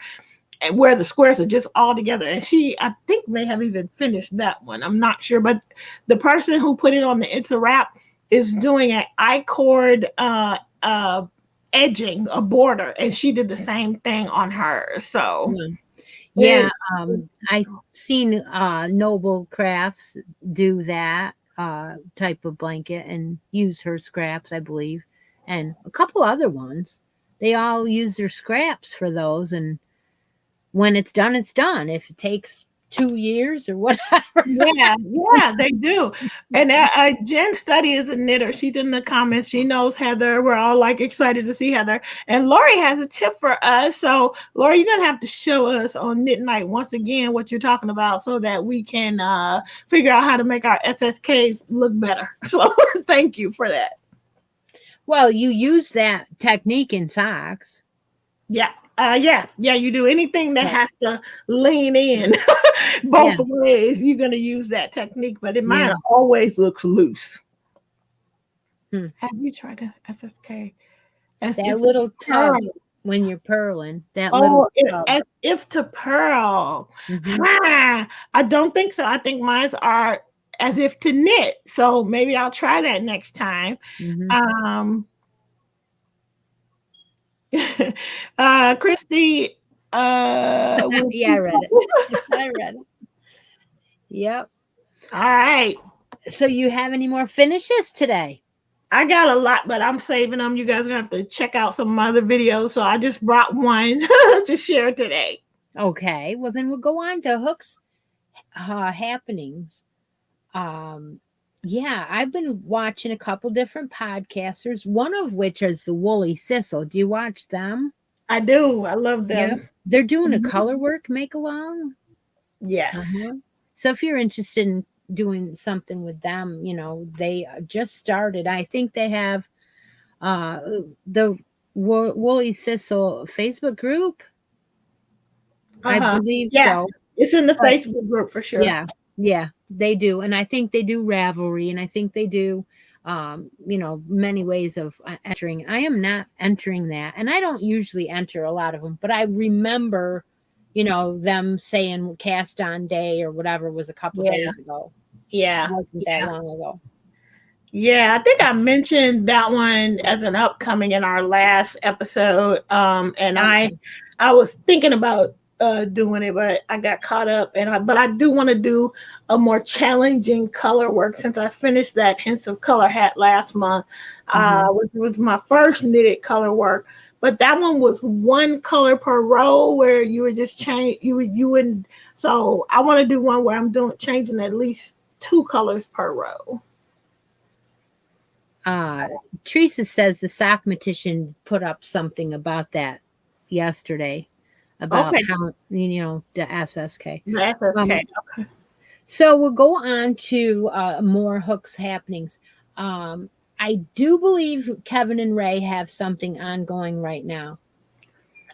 and where the squares are just all together. And she, I think, may have even finished that one. I'm not sure. But the person who put it on the It's a Wrap is doing an I-cord edging, a border, and she did the same thing on hers. So I've seen Noble Crafts do that type of blanket and use her scraps, I believe, and a couple other ones. They all use their scraps for those, and when it's done, it's done. If it takes 2 years or whatever. Yeah, they do. And Jen Study is a knitter. She's in the comments. She knows Heather. We're all like excited to see Heather. And Lori has a tip for us. So Lori, you're gonna have to show us on Knit Night once again what you're talking about so that we can figure out how to make our SSKs look better. So thank you for that. Well, you use that technique in socks. Yeah. Yeah, you do anything that So- has to lean in both Yeah. ways, you're gonna use that technique. But in mine Yeah. always looks loose. Hmm. Have you tried a SSK? As That if little tug purl. when you're purling, that Oh, little tug. as if to purl. Mhm. I don't think so. I think mine's are as if to knit. So maybe I'll try that next time. Mhm. Christy, will Yeah, I you- read it. I read it. Yep. all right. So you have any more finishes today? I got a lot, but I'm saving them. You guys are gonna have to check out some other videos. So I just brought one to share today. Okay. Well, then we'll go on to Hook's happenings. Yeah, I've been watching a couple different podcasters, one of which is the Woolly Thistle. Do you watch them? I do. I love them. Yeah. They're doing a Mhm. color work make along. Yes. So if you're interested in doing something with them, they just started. I think they have the Woolly Thistle Facebook group. I believe Yeah. so. It's in the Facebook group for sure. Yeah, they do. And I think they do Ravelry, and I think they do many ways of entering. I am not entering that, and I don't usually enter a lot of them, but I remember them saying cast on day or whatever was a couple days ago. Yeah. It wasn't that long ago. Yeah, I think I mentioned that one as an upcoming in our last episode. And I was thinking about doing it, but I got caught up. But I do want to do a more challenging color work since I finished that Hints of Color hat last month, which was my first knitted color work. But that one was one color per row where you would just change. You wouldn't. So I want to do one where I'm changing at least 2 colors per row. Teresa says the Sockmatician put up something about that yesterday about how the SSK. The SSK. Okay. So we'll go on to more Hooks happenings. I do believe Kevin and Ray have something ongoing right now.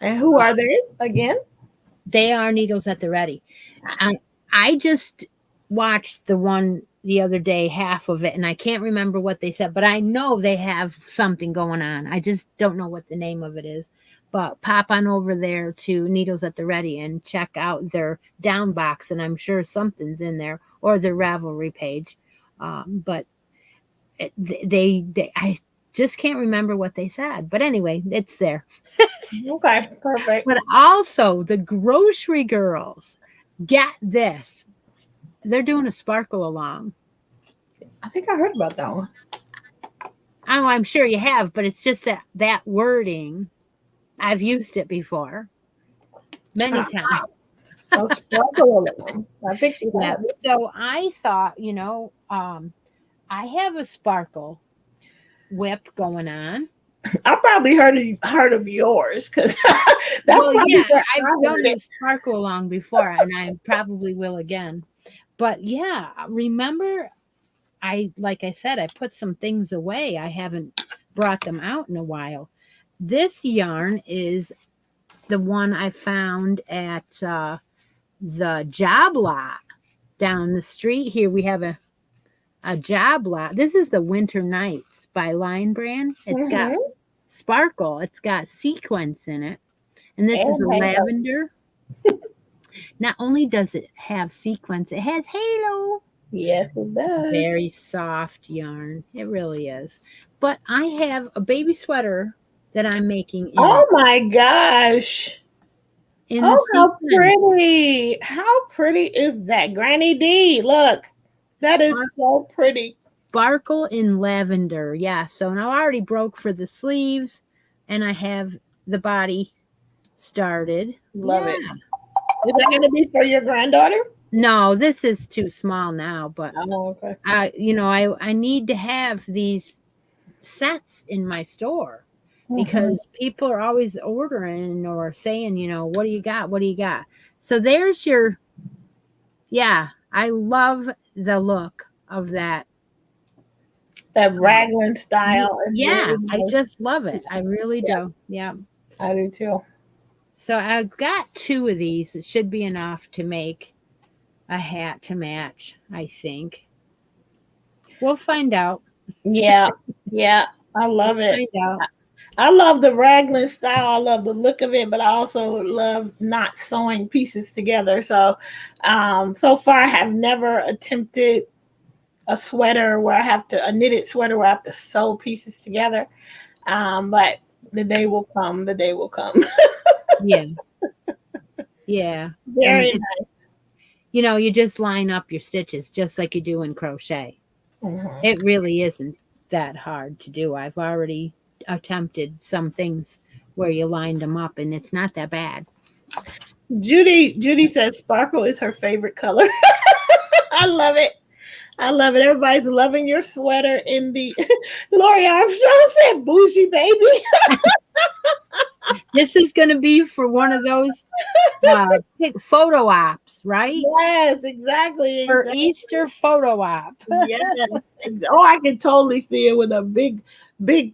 And who are they again? They are Needles at the Ready. I just watched the one the other day, half of it, and I can't remember what they said, but I know they have something going on. I just don't know what the name of it is. But pop on over there to Needles at the Ready and check out their down box, and I'm sure something's in there, or their Ravelry page. But I just can't remember what they said. But anyway, it's there. Okay, perfect. But also the Grocery Girls, get this. They're doing a sparkle along. I think I heard about that one. Oh, I'm sure you have, but it's just that wording. I've used it before many times. A sparkle along. I think So I thought, I have a sparkle whip going on. I probably heard of yours because I've done this sparkle along before, and I probably will again. But yeah, remember, like I said, I put some things away. I haven't brought them out in a while. This yarn is the one I found at the job lot down the street here. We have a job lot. This is the Winter Nights by Line Brand. It's got sparkle. It's got sequins in it. And this is a lavender. Not only does it have sequins, it has halo. Yes, it does. Very soft yarn. It really is. But I have a baby sweater that I'm making. Oh my gosh. How pretty. How pretty is that? Granny D, look. That is so pretty. Sparkle in lavender. Yeah. So now I already broke for the sleeves, and I have the body started. Love it. Is that going to be for your granddaughter? No, this is too small now, but okay. I need to have these sets in my store because people are always ordering or saying, what do you got? What do you got? So there's your, I love the look of that. That raglan style. Yeah, I just love it. I really do. Yeah. I do too. So I've got 2 of these. It should be enough to make a hat to match, I think. We'll find out. Yeah, yeah, I love it. Find out. I love the raglan style. I love the look of it, but I also love not sewing pieces together. So, so far I have never attempted a sweater where I have to a knitted sweater where I have to sew pieces together. But the day will come. The day will come. Yeah. Yeah. Very And nice. you know, you just line up your stitches just like you do in crochet. Mhm. It really isn't that hard to do. I've already attempted some things where you lined them up and it's not that bad. Judy says sparkle is her favorite color. I love it. I love it. Everybody's loving your sweater in the Lori Armstrong said bougie baby. This is going to be for one of those photo ops, right? Yes, exactly. For exactly. Easter photo op. Yes. Oh, I can totally see it with a big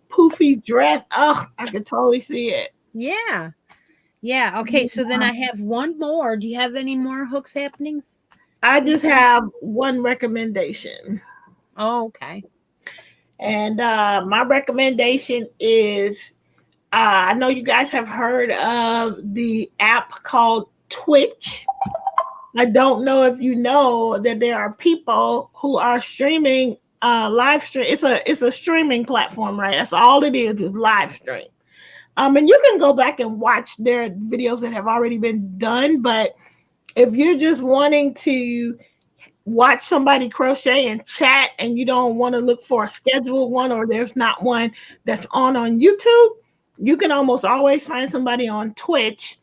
poofy dress. Oh, I can totally see it. Yeah. Yeah. Okay. So then I have one more. Do you have any more hooks happenings? I just have one recommendation. Oh, okay. And my recommendation is I know you guys have heard of the app called Twitch. I don't know if you know that there are people who are streaming live stream. It's a streaming platform, right? That's all it is live stream. And you can go back and watch their videos that have already been done. But if you're just wanting to watch somebody crochet and chat and you don't want to look for a scheduled one or there's not one that's on YouTube, you can almost always find somebody on Twitch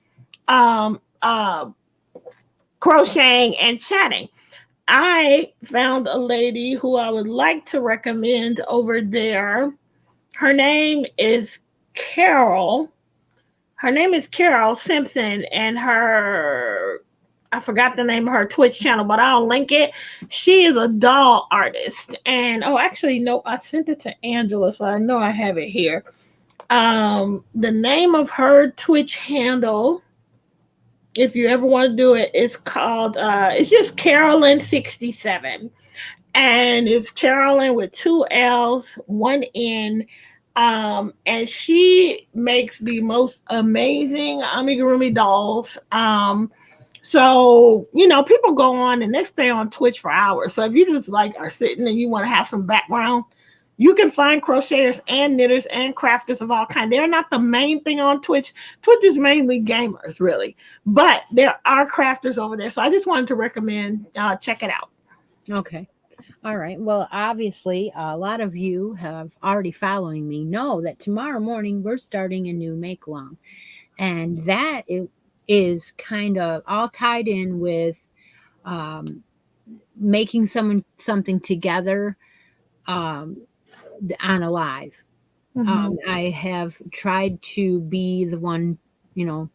crocheting and chatting. I found a lady who I would like to recommend over there. Her name is Carol. Her name is Carol Simpson, and I forgot the name of her Twitch channel, but I'll link it. She is a doll artist. And actually, no, I sent it to Angela, so I know I have it here. The name of her Twitch handle, if you ever want to do it, it's called it's just Carolyn67. And it's Carolyn with 2 L's, 1 N. And she makes the most amazing amigurumi dolls. So, people go on and they stay on Twitch for hours. So if you just are sitting and you want to have some background, you can find crocheters and knitters and crafters of all kinds. They're not the main thing on Twitch. Twitch is mainly gamers, really. But there are crafters over there. So I just wanted to recommend check it out. Okay. All right. Well, obviously, a lot of you have already following me know that tomorrow morning we're starting a new make along. And that is kind of all tied in with making something together on a live. Mm-hmm. I have tried to be the one, to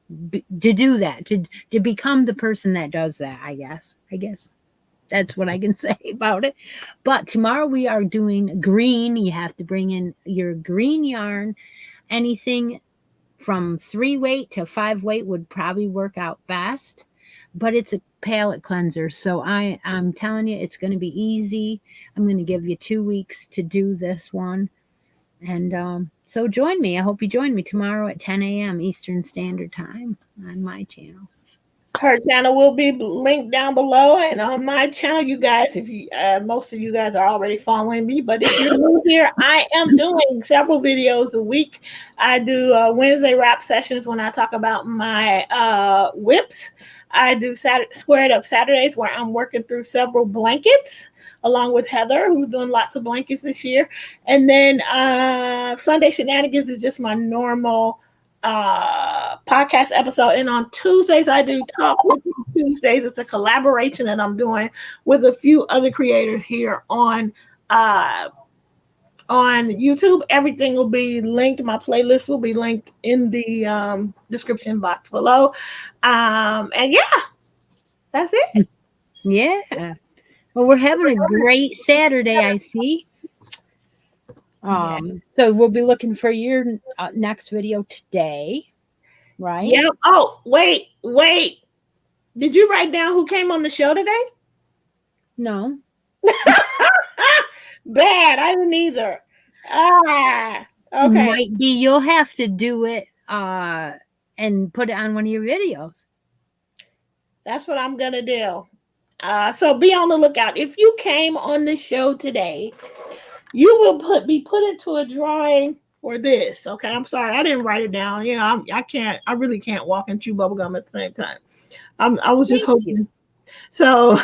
do that, to become the person that does that, I guess. That's what I can say about it. But tomorrow we are doing green. You have to bring in your green yarn. Anything from 3 weight to 5 weight would probably work out best. But it's a palette cleanser. So I'm telling you, it's going to be easy. I'm going to give you 2 weeks to do this one. And so join me. I hope you join me tomorrow at 10 a.m. Eastern Standard Time on my channel. Her channel will be linked down below, and on my channel, you guys, if you most of you guys are already following me, but if you're new here, I am doing several videos a week. I do Wednesday wrap sessions when I talk about my whips. I do squared up Saturdays where I'm working through several blankets along with Heather, who's doing lots of blankets this year. And then Sunday Shenanigans is just my normal podcast episode. And on Tuesdays, I do Talk with Tuesdays. It's a collaboration that I'm doing with a few other creators here on YouTube. Everything will be linked. My playlist will be linked in the description box below. And yeah, that's it. Yeah. Well, we're having a great Saturday, I see. So we'll be looking for your next video today. right? Yep. Oh, wait. Did you write down who came on the show today? No. Bad. I didn't either. Okay. Might be you'll have to do it and put it on one of your videos. That's what I'm gonna do. So be on the lookout. If you came on the show today, you will be put into a drawing for this. Okay, I'm sorry, I didn't write it down. You know, I really can't walk and chew bubblegum at the same time. I was just hoping. You. So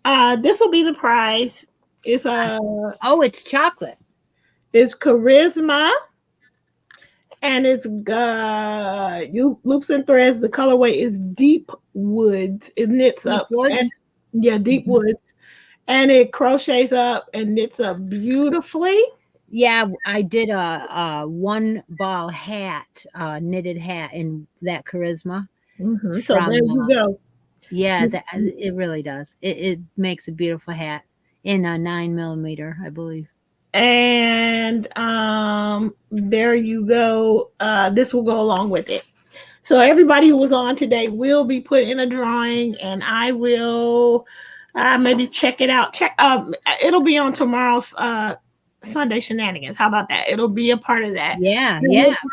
this will be the prize. It's it's chocolate. It's charisma. And it's loops and threads. The colorway is deep woods. It knits up. Woods? Deep woods. And it crochets up and knits up beautifully. Yeah, I did a one ball hat, knitted hat in that charisma. Mm-hmm. So there you go. Yeah, it really does. It makes a beautiful hat in a 9mm, I believe. And there you go. This will go along with it. So everybody who was on today will be put in a drawing, and I will maybe check it out. It'll be on tomorrow's Sunday shenanigans. How about that? It'll be a part of that. Yeah.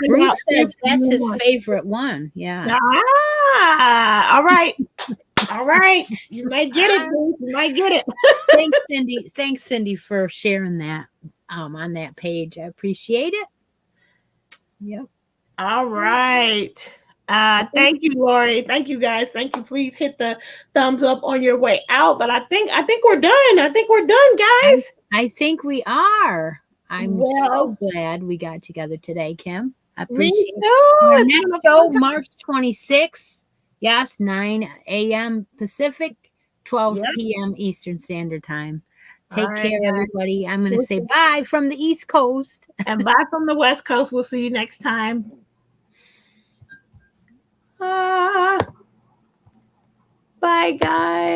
Bruce says that's his favorite one. Yeah. All right. All right. You might get it, Bruce. You might get it. Thanks, Cindy. Thanks, Cindy, for sharing that on that page. I appreciate it. Yep. All right. Thank you, Lori. Thank you, guys. Thank you. Please hit the thumbs up on your way out. But I think we're done. I think we're done, guys. I think we are. I'm so glad we got together today, Kim. I appreciate it. Our next show, March 26th. Yes, 9 a.m. Pacific, 12 p.m. Eastern Standard Time. Take care, everybody. I'm going to say bye from the East Coast. And bye from the West Coast. We'll see you next time. Bye, guys.